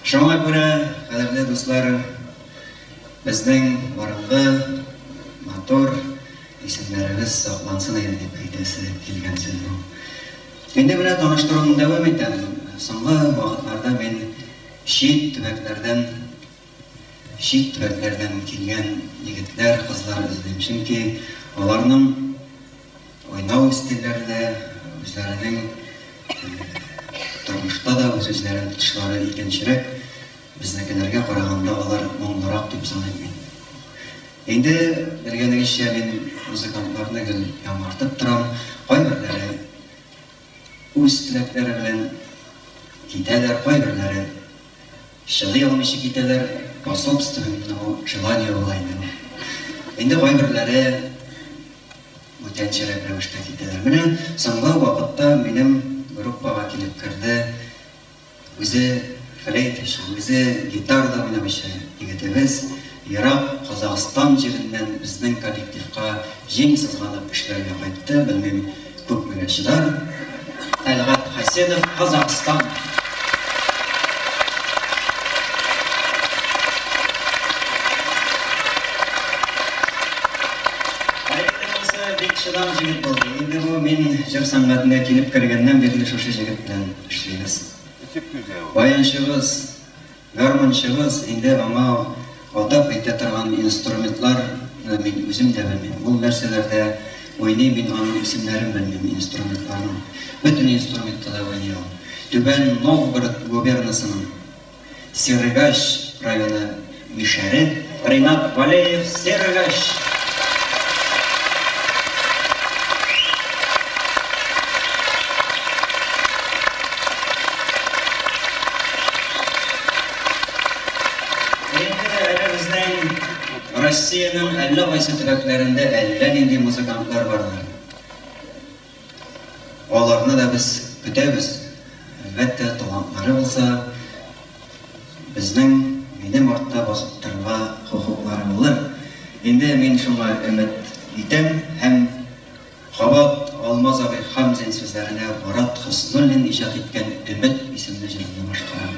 Шуңа күрә, қадірлі достар, біздің бұрынғы матур исемләребез саклансын еді деп әйтәсе килгән сүз бу. Енді менә таныштыруымны дәвам итәм. Соңгы вакытларда мен чит төбәкләрдән килгән егетләр, кызлар эзлим. Чөнки аларның уйнау стильләрендә үзләренең тормышта да үз-үзләрен тотышлары икенчерәк. Безнекеләргә караганда алар моңнарак дип саныйм. Енді белгәнегезчә мин музыкантларны гел яңартып торам. Кайберләре үз теләкләре белән китәләр, кайберләре шыгый алмыйча китәләр, по собственному желанию булайны. Енді кайберләре үтәнчәрәк рәвештә китәләр. Менә соңгы вакытта минем группага килеп керде үзе флейтачы, үзе гитарда уйнамыйча егетебез. Ерак Қазақстан жерінен біздің коллективқа жең сызғанып эшләргә кайтты. Белмим, күпмегә чыдар. Тәлгат Хәсенов, Қазақстан. jır sanatına kelip kirgenden beri şoşa jigit bilen işleymiz. Bayançыбыз, garmonçыбız indi ama atap ete turgan instrumentlar men özüm de bilmem. Bul nerselerde oynayım ben onun isimlerini bilmem instrumentlarının. Bütün instrumentlarda oynuyor. Tüben Novgorod gubernasının Sergaş rayonu müşeri Ринат Валеев Сергач. Rossiyanın 50 qaysı töreklerinde 50 nindi muzikantlar varlar. Onlarını da biz kütəbiz. Əlbəttə, talantları olsa, bizning benim orta basıttırma hukukları olur. Şimdi men şuna ümit etem hem Qabat Almaz abi Hamzen sözlerine Murat Husnullin icad etken Ümit isimli jırını başqaram.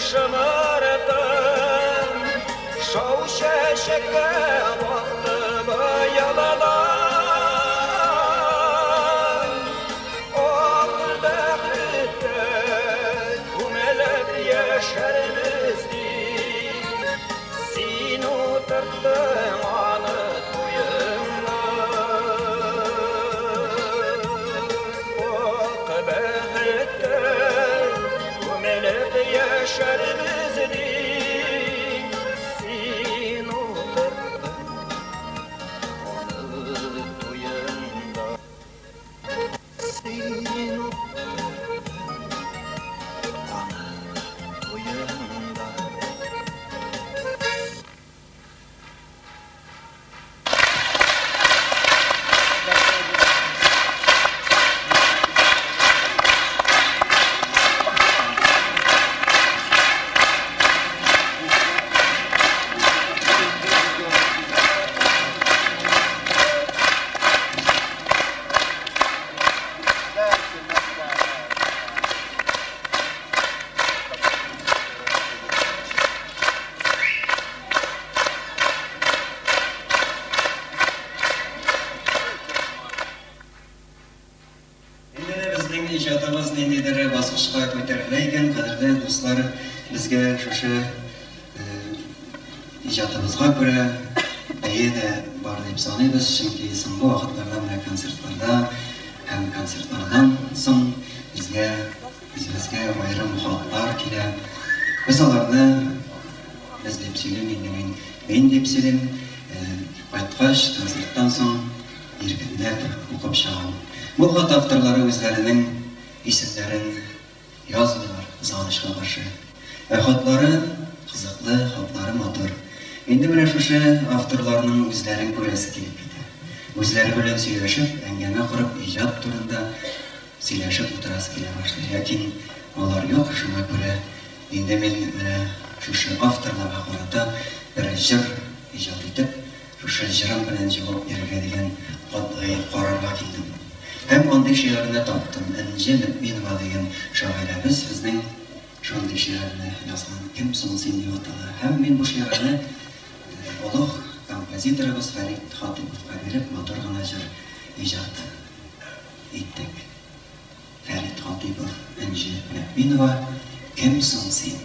şımardım Şov şeşeke vaktımı yaladan Oğul beklitte kumelep yaşarımızdı Sin oturdun anı toyumda Oğul beklitte kumelep yaşarımızdı Sin oturdun anı toyumda Sin Endi bizning ijodimiz nimadir bosqichga ko'tarilgan qadrli do'stlar bizga shusha ijodimizga ko'ra bayida bor deb sanaymiz chunki so'nggi vaqtlarda mana konsertlarda ham konsertlardan so'ng bizga ayrim xalqlar keladi biz ularni biz deb söyleyeyim men deb söyleyeyim qaytqach konsertdan so'ng erkinlab o'qib chiqaman Bu xat avtorlari o'zlarining isimlarini yozdilar qizg'anishga qarshi. Xatlari qiziqli, xatlari motor. Endi mana shu avtorlarning o'zlari ko'rasi kelib ketdi. O'zlari bilan сөйләшеп, әңгәмә qurib, ijod turida сөйләшеп o'tirasi kela boshladi. Lekin ular yo'q, shunga ko'ra endi men mana shu avtorlarga qarata bir jir ijod etib, shu jirim bilan javob berga degan qat'iy qarorga keldim. Hem onday she'rlarni topdim. Inji Litminova degan shoirimiz bizning shunday she'rlarni yozgan. Kim so'ng sen deb ataladi. Hem men bu she'rlarni ulug' kompozitorimiz Farid Xotipovga berib, motorg'ana jir ijod etdik. Farid Xotipov, Inji Litminova, Kim so'ng sen.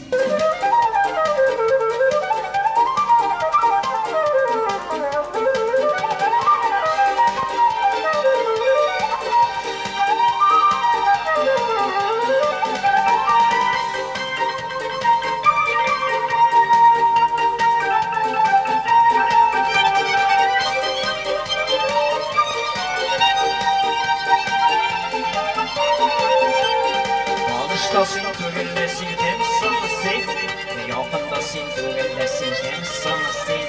Sen tügülmesin kim sana sen Yakında sen tügülmesin kim sana sen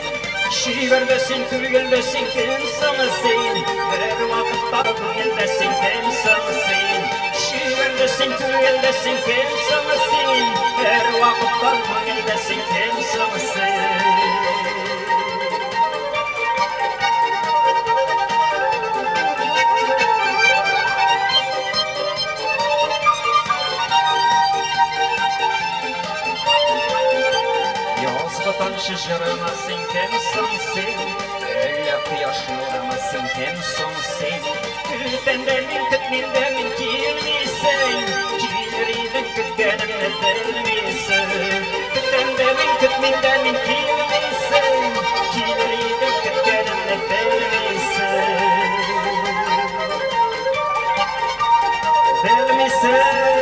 Şivermesin tügülmesin kim sana sen Her vakitta tügülmesin kim sana sen Şivermesin tügülmesin kim sana sen Her vakitta tügülmesin kim sana sen Şaşıramazsın kim son sen Öyle kıyaş nuramazsın kim son sen Külten demin kütmin demin kirliysen Kirliydin kütkenimle delmiysen Külten demin kütmin demin kirliysen Kirliydin kütkenimle delmiysen Delmiysen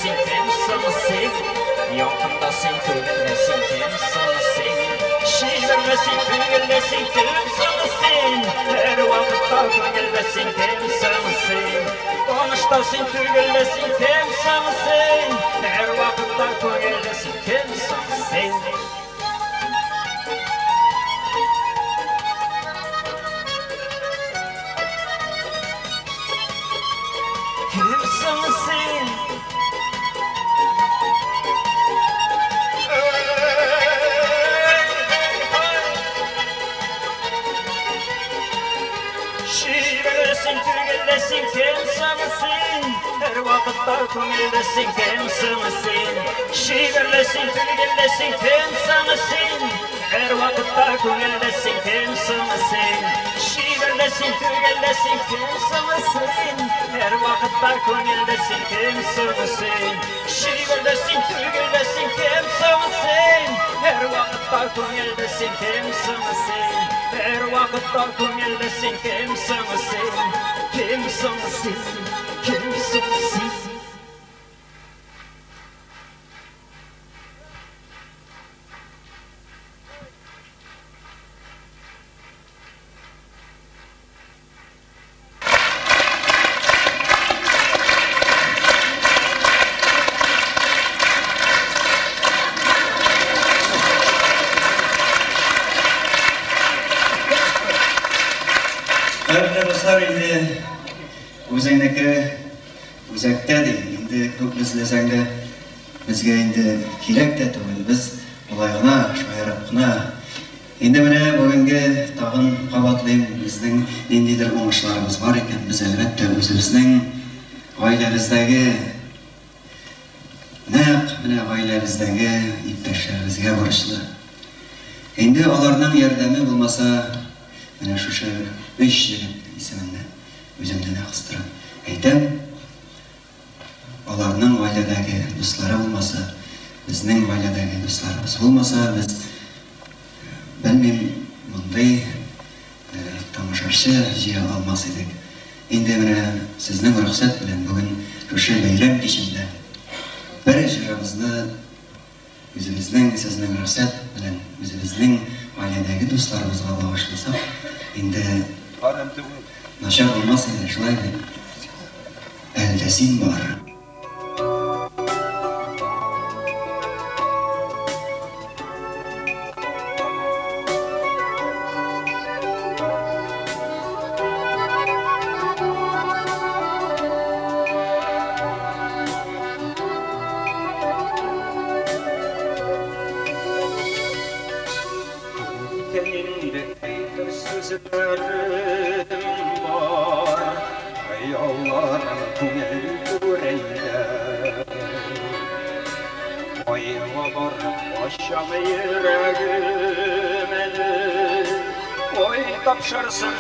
Sen kim sana sen Yakında sen tügülmesin kim sana sen Şivermesin tügülmesin kim sana sen Her vakitta tügülmesin kim sana sen Konuşta sen tügülmesin kim sana sen Her vakitta tügülmesin kim sana sen Kim sana sen Şiverlesin kimsemesin her vakitte köngüldesin kimsemesin Şiverlesin tülgüldesin kimsemesin her vakitte köngüldesin kimsemesin Şiverlesin tülgüldesin kimsemesin her vakitte köngüldesin kimsemesin Şiverlesin tülgüldesin kimsemesin her vakitte köngüldesin kimsemesin her vakitte köngüldesin kimsemesin kimsemesin kimsemesin Hörmətli dostlar, indi özüңdəki özəkdədir. İndi көп bizləsəң də bizə indi керек də түгел. Biz olayğına, şairaqına. Indi mənə bugünkü tağın qabatlayım bizдің nendeydir oңышlarımız var ekan. Biz əlbəttə özümüzдің ailəmizdəki naq mənə ailəmizdəki iптәшләребезгә borçlu. Indi onlarның ярдәме булмаса, mənə şuşa 3 егет исемендә үземдән кыстырам. Әйтәм, аларның гаиләдәге дуслары булмаса, безнең гаиләдәге дусларыбыз булмаса, без белмим, мондай тамашачы җыя алмас идек. Инде менә сезнең рөхсәт белән бүген шушы бәйрәм кичендә бер җырыбызны үзебезнең сезнең рөхсәт белән үзебезнең гаиләдәге дусларыбызга багышласак, инде начар булмас иде, шулай бит. Әлдә син бар. Teninde eytir sözlerim var Hayallarım tümel yüreğimde Oyma var başam yüreğime Oy tapşırsın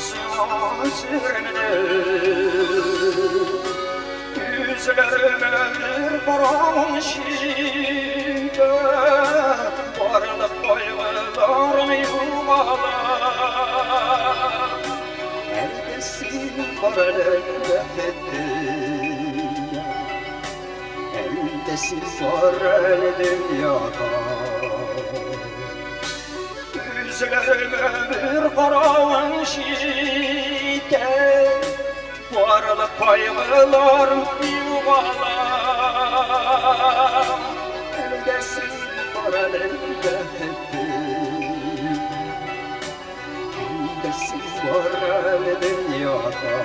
sürmene Yüzlerime bir param şiide Varlık koygularım yuvalar Eldesin paralelde ettim Eldesin paralelde dünyada Yüzlerime bir param şiide Varlık koygularım yuvalar Eldesin paralelde Eldesin paralelde dünyada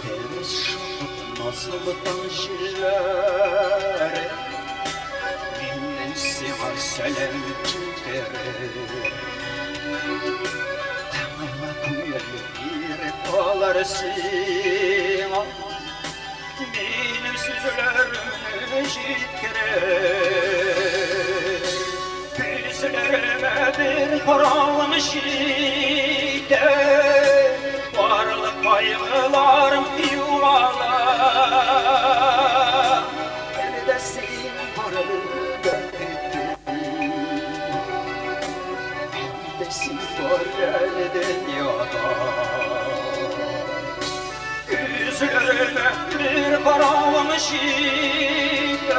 Temiz şahıt nasıl tanışır Minnen sigar selam çiftleri Tamama kuyarlı bir palarsın Benim sözlerimi işitkirir Gözlerime bir karanlık şide Varlık kaygılarım yuvalar Eldesin paralelde Eldesin paralelde dünyada Gözlerime bir karanlık şide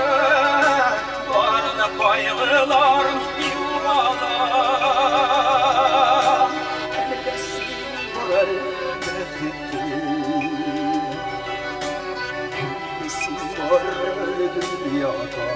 Varlık kaygılarım yuvalar Eldesin paralelde Eldesin paralelde dünyada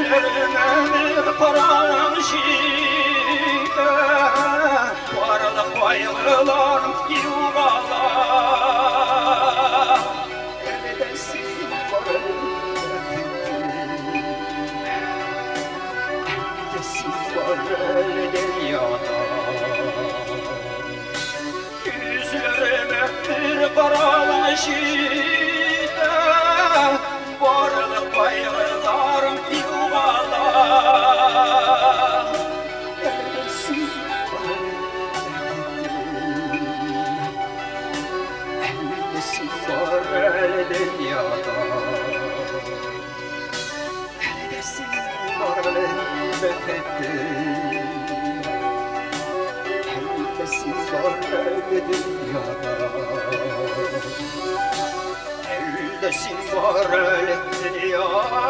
Yüzlerine bir karanşide Varlık bayılılar yuvala Edesin var dünyada Yüzlerime bir karanşide Varlık bayılılar yuvala Edesin var dünyada Edesin var Elbesiz var dünyada Elbesiz var dünyada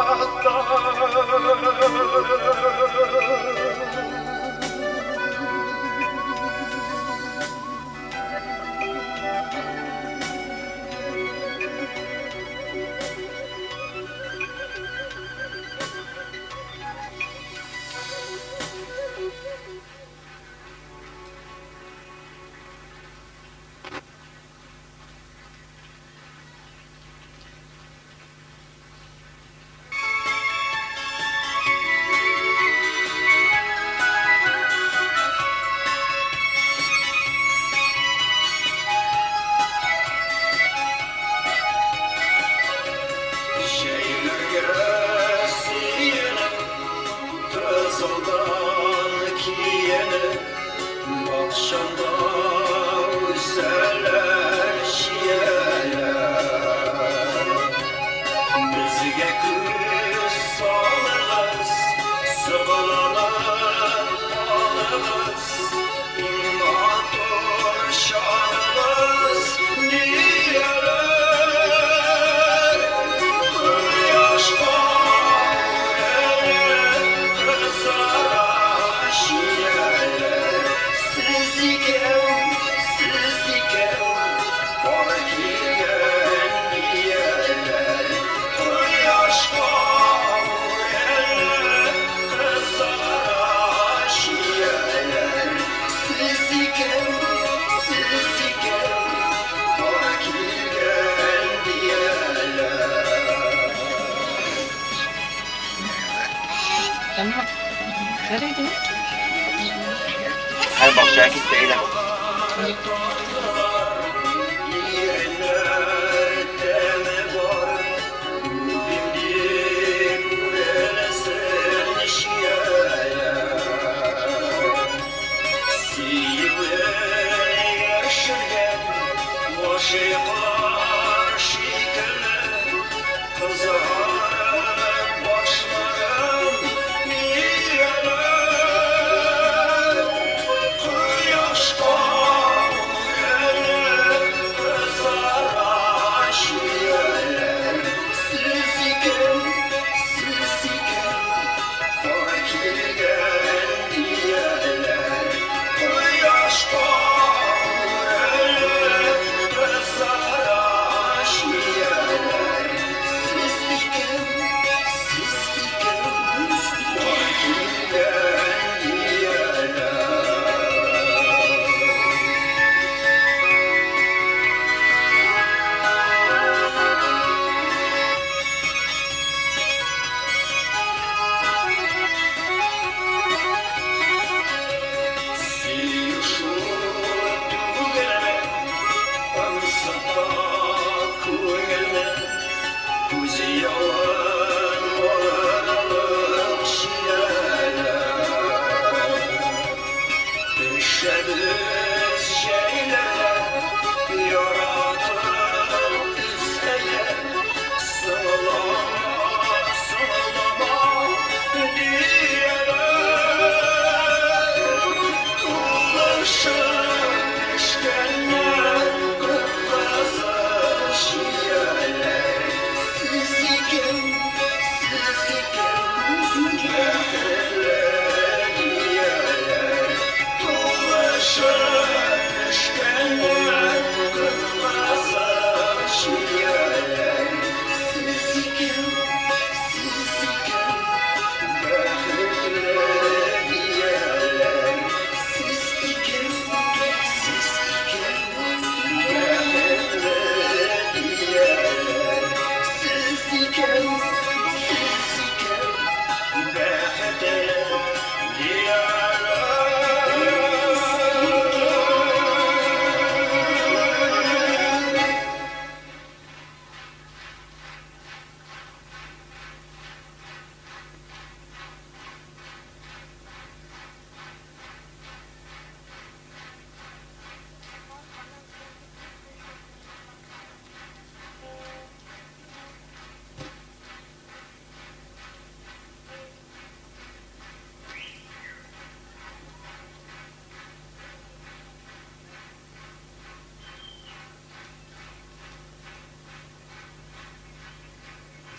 Her bakşaya gitmeyle. Kıyaş kavur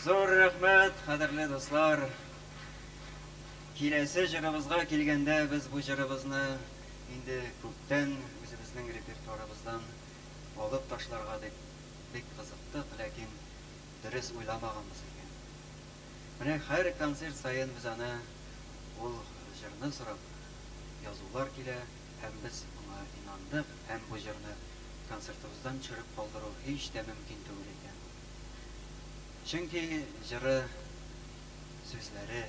Зор рәхмәт, кадерле дуслар. Киләсе җырыбызга килгәндә без бу җырыбызны инде күптән үзебезнең репертуарыбыздан алып ташларга дип бик кызыктык, ләкин дөрес уйламаганбыз икән. Менә һәр концерт саен без аны ул җырны сорап язулар килә, һәм без моңа инандык, һәм бу җырны концертыбыздан чыгып калдыру һич тә мөмкин түгел икән. Чөнки җыры сүзләре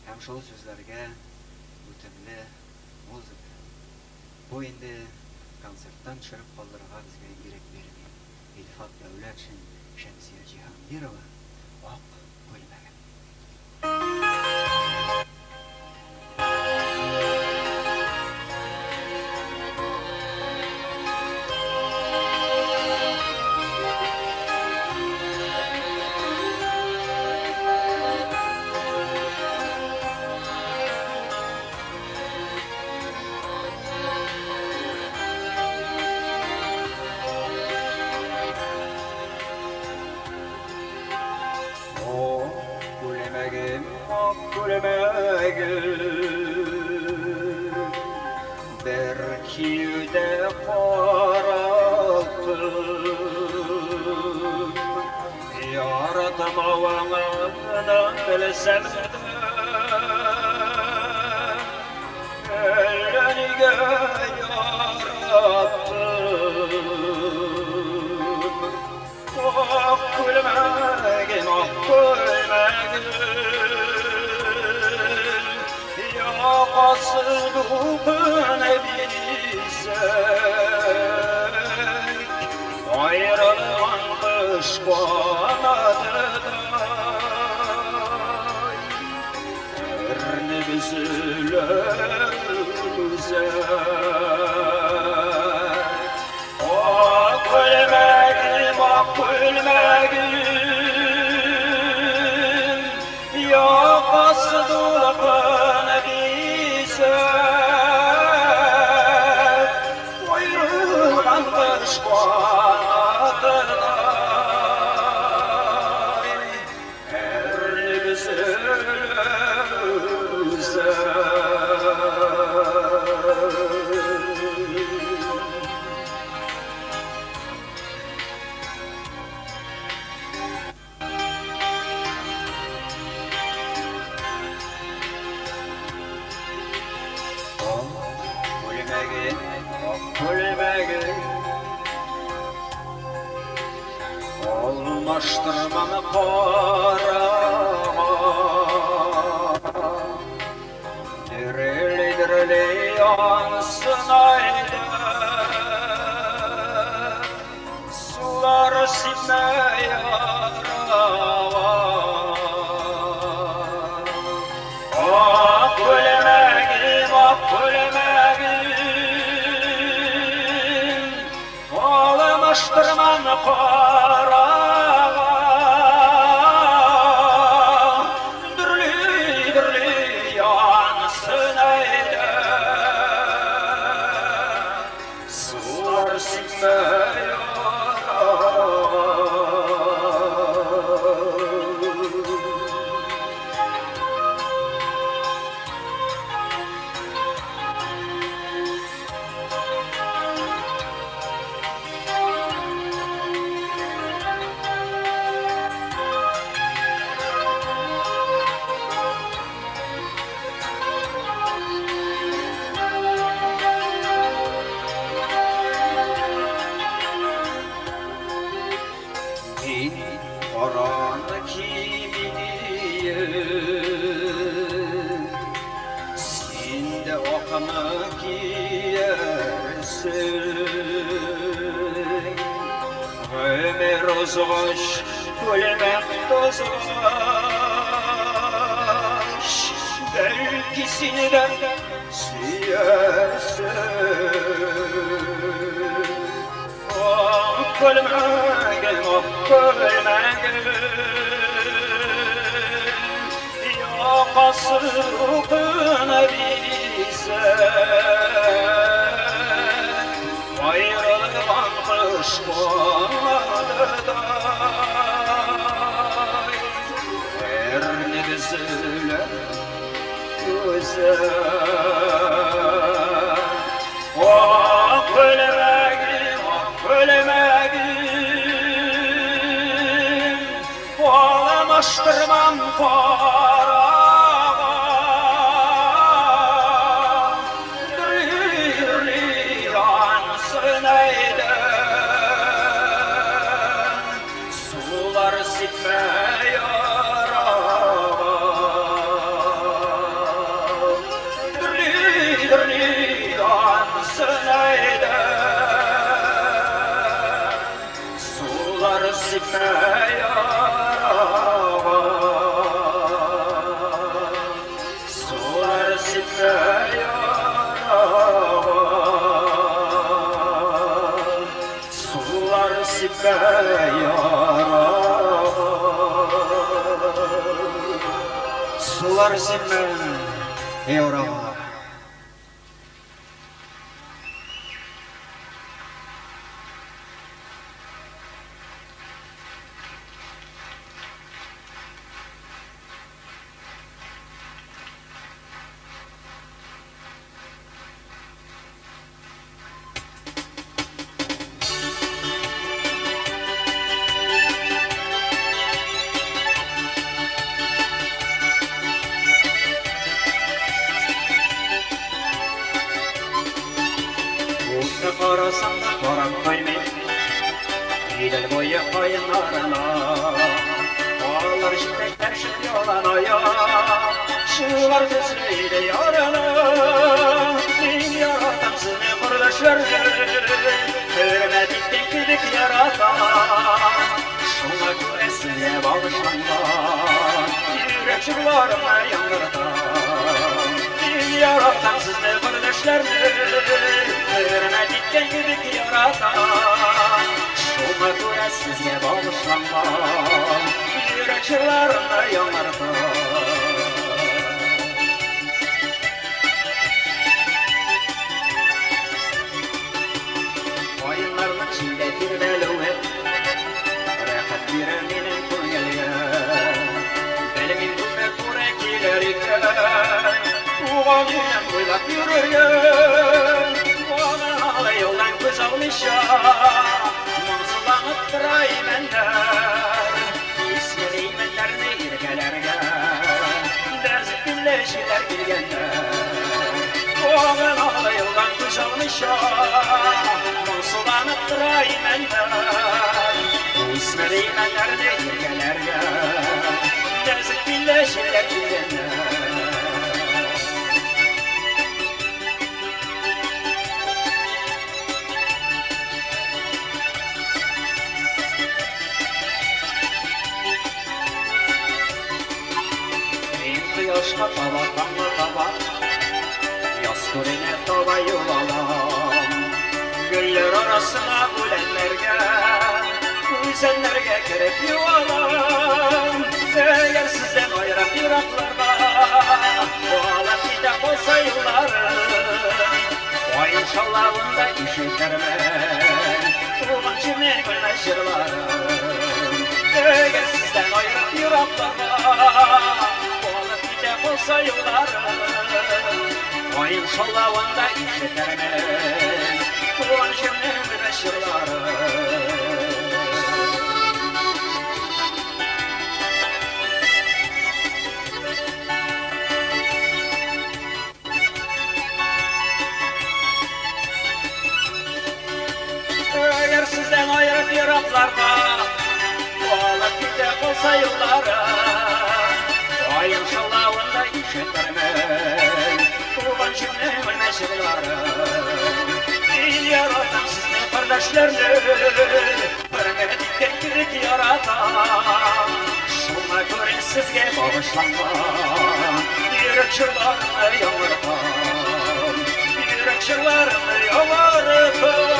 һәм шул сүзләргә үтемле музыка. Бу инде концерттан чыгып калдырырга безгә кирәк бирми. Илфат Дәүләтшин, Шәмсия Җиһангирова, Ак бүлмәгә. Bir kiyüde karaltım Yaratmağını bilsem de Ellenige yarattım Ah gülmegin, ah gülmegin Kasıdığını bilsek Ayrılığın kış kanadıday Ernimiz ülüzek Ah gülmegin, ah gülmegin Ya kasıdığını Ayrılan kış kanadıday Ernimiz Gülmegin Olmaştırmamı karağa Dirili dirili yansın ayda Sular silme yarağa Ah gülmegin, ah gülmegin Almıştırman karağa Dürlü dürlü yansın eyde Sular silme yarağa Oranı kimiyim Sinde okanı giyersin Ömür uzaş, gülmek tozaş Belki sinirden süyersin Ah gülmegin, ah gülmegin Ya kasıdığını bilsek Ayrılığın kış kanadıday kızı Oh ölemeğim Ağlamıştırmam parağım Diri yansın eyde Sular sitme yarağım Diri yansın eyde Sular sitme yarağım Sular sitme yarağım Sular sitme yarağım Sular sitme yarağım Usta karasam da karan koymayın Gidel boyu koyunlarına Ağlar şimdikler şimdi yolana Şılar gözüyle yarana Din yaratan seni kurdaşlar Görmedikten küdük yaratan Şuna göre size bağışlanlar Yürek çırlarına yandırdan Din yaratan sizi kurdaşlar Görmedikten küdük yaratan Şuna göre size bağışlanlar Yürek çırlarına yandırdan Oyunlarının içinde bir beluve Rekat birer benim kuyelge Belimin güme kure kiler iken Uğam yinem boylap yürürgen Uğamın halı yoldan göz almışa Mımsılanıp durayım ender İsmini menlerine irgelerge Derzik birleşiler bilgenler Uğamın halı yoldan göz almışa Sulanıp durayım ender İsmeri menlerde irgelerge Derzik birleşirler bilgenler İnti yaşka tava kanlı tava Yaz kurine tava yuvalam Güller arasına gülenlerge Güzellerge kerep yuvalam Eğer sizden ayırıp yuraklarda Bu alat gidip olsa yıllarım Vay inşallahında işiterim Tuğman çimne güneşirlarım Eğer sizden ayırıp yuraklarda Bu alat gidip olsa yıllarım Vay inşallahında işiterim Tuğman çimne güneşirlarım Eğer sizden ayırıp yaratlarda Bağlar gidip olsa yıllara Vay inşallahında işiterim Tuğban cümlemin meşirları Değil yaratan sizin kardeşlerini Görmedikten girik yaratan Şuna göre sizge bağışlanma Yürek çırlarını yollardan Yürek çırlarını yollardan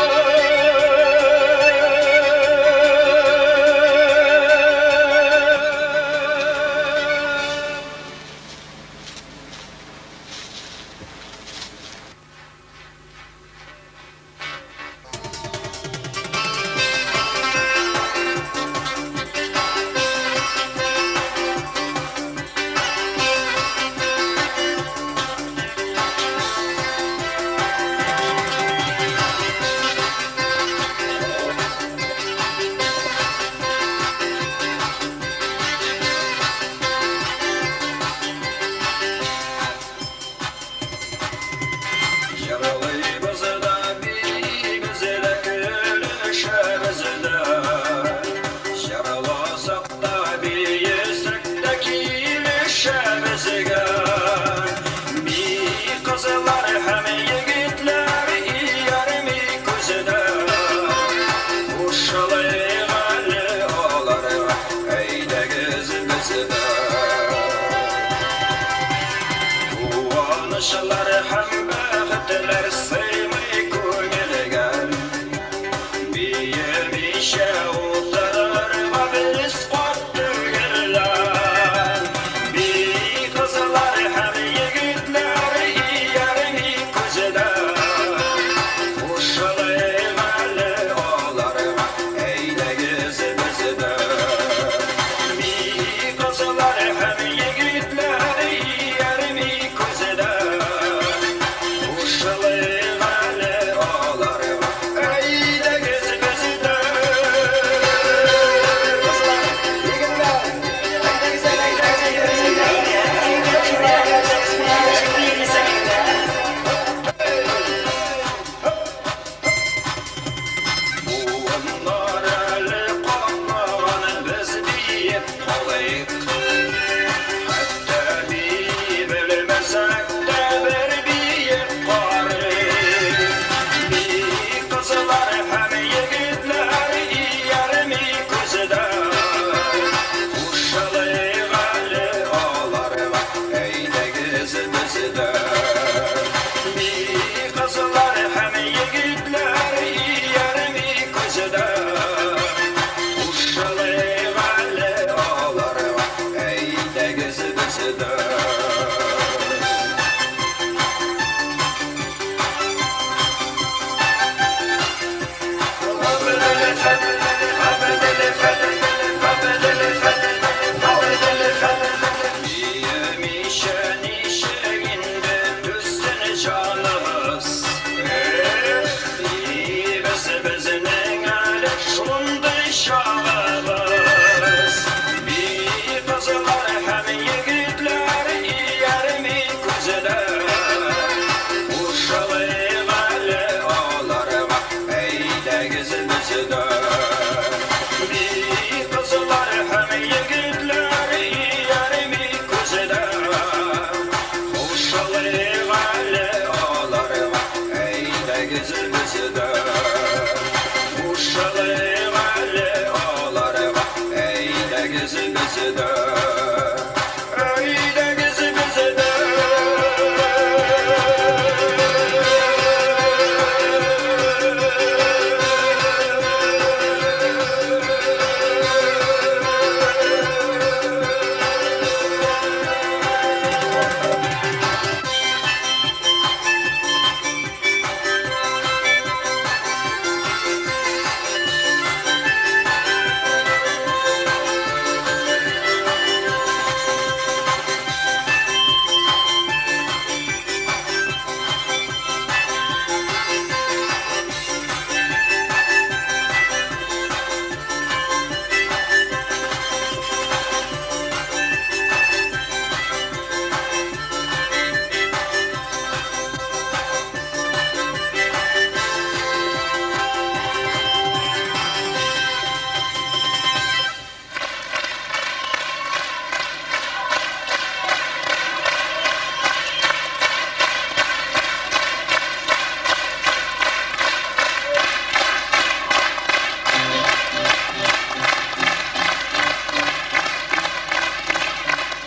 Ошалар һәм бәхетләр сыймый күңелгә. Биемичә утырырга без кат түгелләр. Бий кызлар һәм егетләр иярми күзедә. Ошалайм әле аларга, әйдәгез бездә. Бий кызлар һәм егетләр иярми күзедә. Ошалайм әле аларга, әйдәгез бездә. Кызлар, егетләр, әйдәгез, Буыннар әле капмаган без биеп калыйк. Хәтта бии белмәсәк тә бер биеп карыйк. Бии кызлар һәм егетләр иярми күзедә. Кушылыйк әле аларга, әйдәгез бездә. Бии кызлар һәм егетләр иярми күзедә. Кушылыйк әле аларга, әйдәгез бездә. Биемичә ничек инде түссен җаныбыз. Биебез безнең әле шундый чагыбыз. Бии кызлар һәм егетләр иярми күзедә. Ушалыйк әле аларга, әйдәгез бездә. Бии кызлар һәм егетләр иярми күзедә. Ушалыйк әле аларга, әйдәгез бездә. Ушалыйк әле аларга, әйдәгез бездә. Әйдәгез бездә.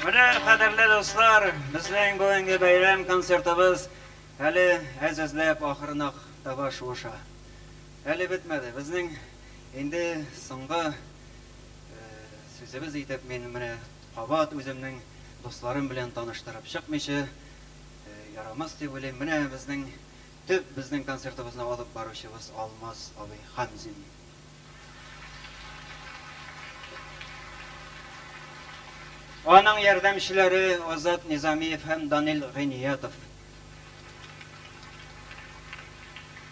Менә кадерле дуслар, безнең бүгенге бәйрәм концертыбыз әле әзәзләп ахырына таба шуыша. Әле бетмәде. Безнең инде соңгы сүзебез итеп мин менә кабат үземнең дусларым белән таныштырып чыкмыйча ярамас дип уйлыйм. Менә безнең төп безнең концертыбызны алып баручыбыз Алмаз абый Хамзин. Аның ярдәмчеләре Азат Низамиев һәм Данил Гыйниятов.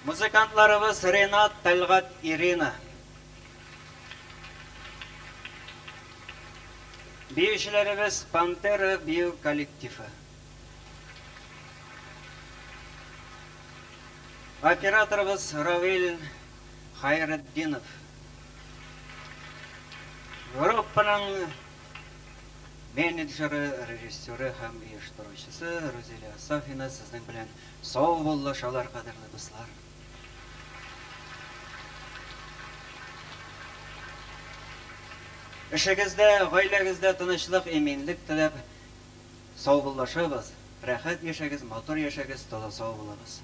Музыкантларыбыз Ренат, Тәлгат, Ирина. Биючеләребез Пантера бию коллективы. Операторыбыз Равил Хайретдинов. Группаның менеджеры, режиссеры һәм оештыручысы Розилия Сафина сезнең белән сау булышалар, кадерле дуслар. Эшегездә, гаиләгездә тынычлык, иминлек теләп сау булышабыз. Рәхәт яшәгез, мотор яшәгез, тола сау булыгыз.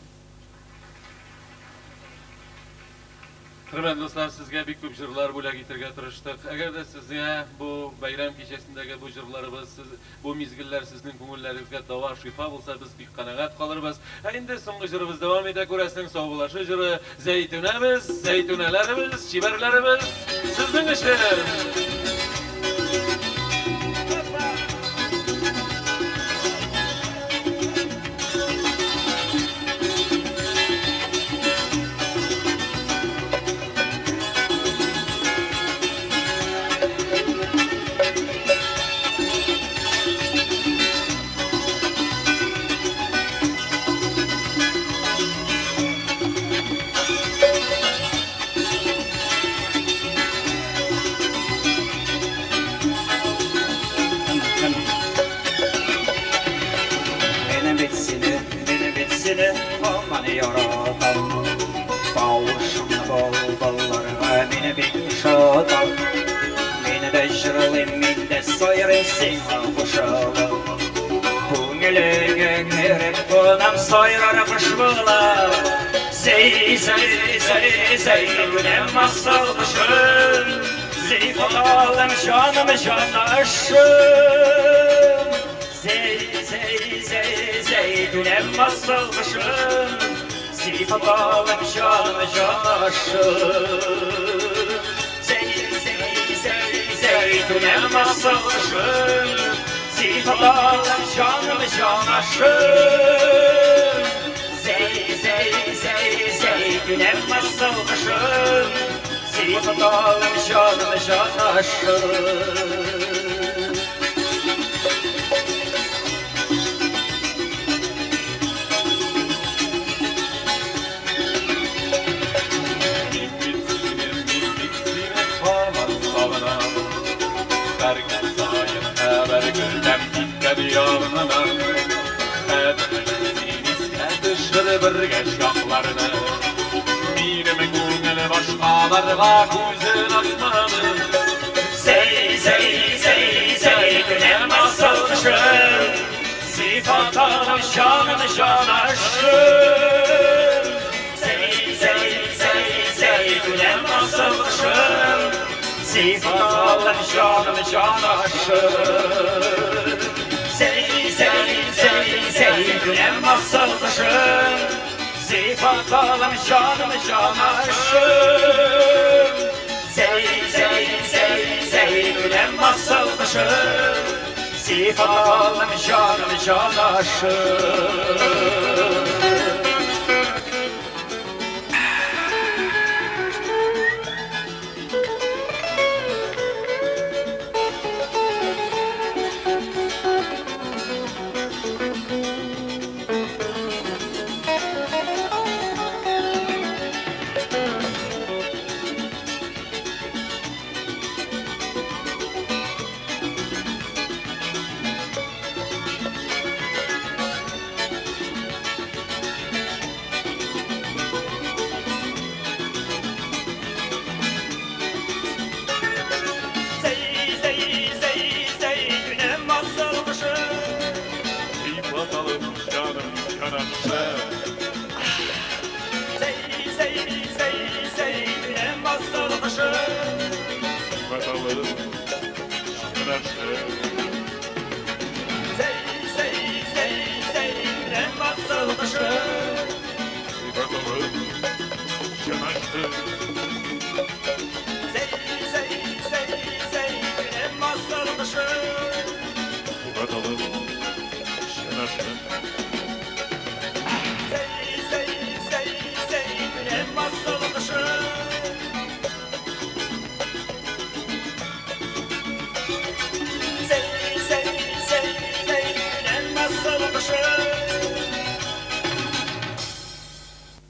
Hürmetli dostlar, sizge bik köp jırlar бүләк итәргә тырыштык. Әгәр дә сезгә бу бәйрәм кичәсендәге бу җырларыбыз, бу мизгелләр сезнең күңелләрегезгә дава, шифа булса, без бик канәгать калырбыз. Инде соңгы җырыбыз дәвам итә, күрәсең, саубулашы җыры, зәйтүнәбез, зәйтүнәләребез, чибәрләребез, сезнең өчен. Beni bitsini, aman yaratam. Tavuşumlu ballarına beni bir şatam. Beni de jırılım, beni de soyarım sana kuşalım. Көңілігің еріп қонам сойрар қышбыла. Зей, зей, зей, зей, күнем масыл қышын. Зей, фаталым жаным жанашым. Zey, zey, zey, zey, günem masılmışım. Sifatalım canım canaşım. Zey, zey, zey, zey, günem masılmışım. Sifatalım canım canaşım. Zey, zey, zey, zey, günem masılmışım. Sifatalım canım canaşım. Birge şahlarını Benim көңіл başqalarga көзін açmadı Zey, zey, zey, zey, günem asılmışım. Sifatalım şanım canaşım. Zey, zey, zey, zey, günem asılmışım. Sifatalım şanım canaşım. Zey, zey, zey, zey, günem asılmışım. Sifatalım şanım canaşım. Zey, zey, zey, zey, günem asılmışım. Sifatalım şanım canaşım. Bakalım,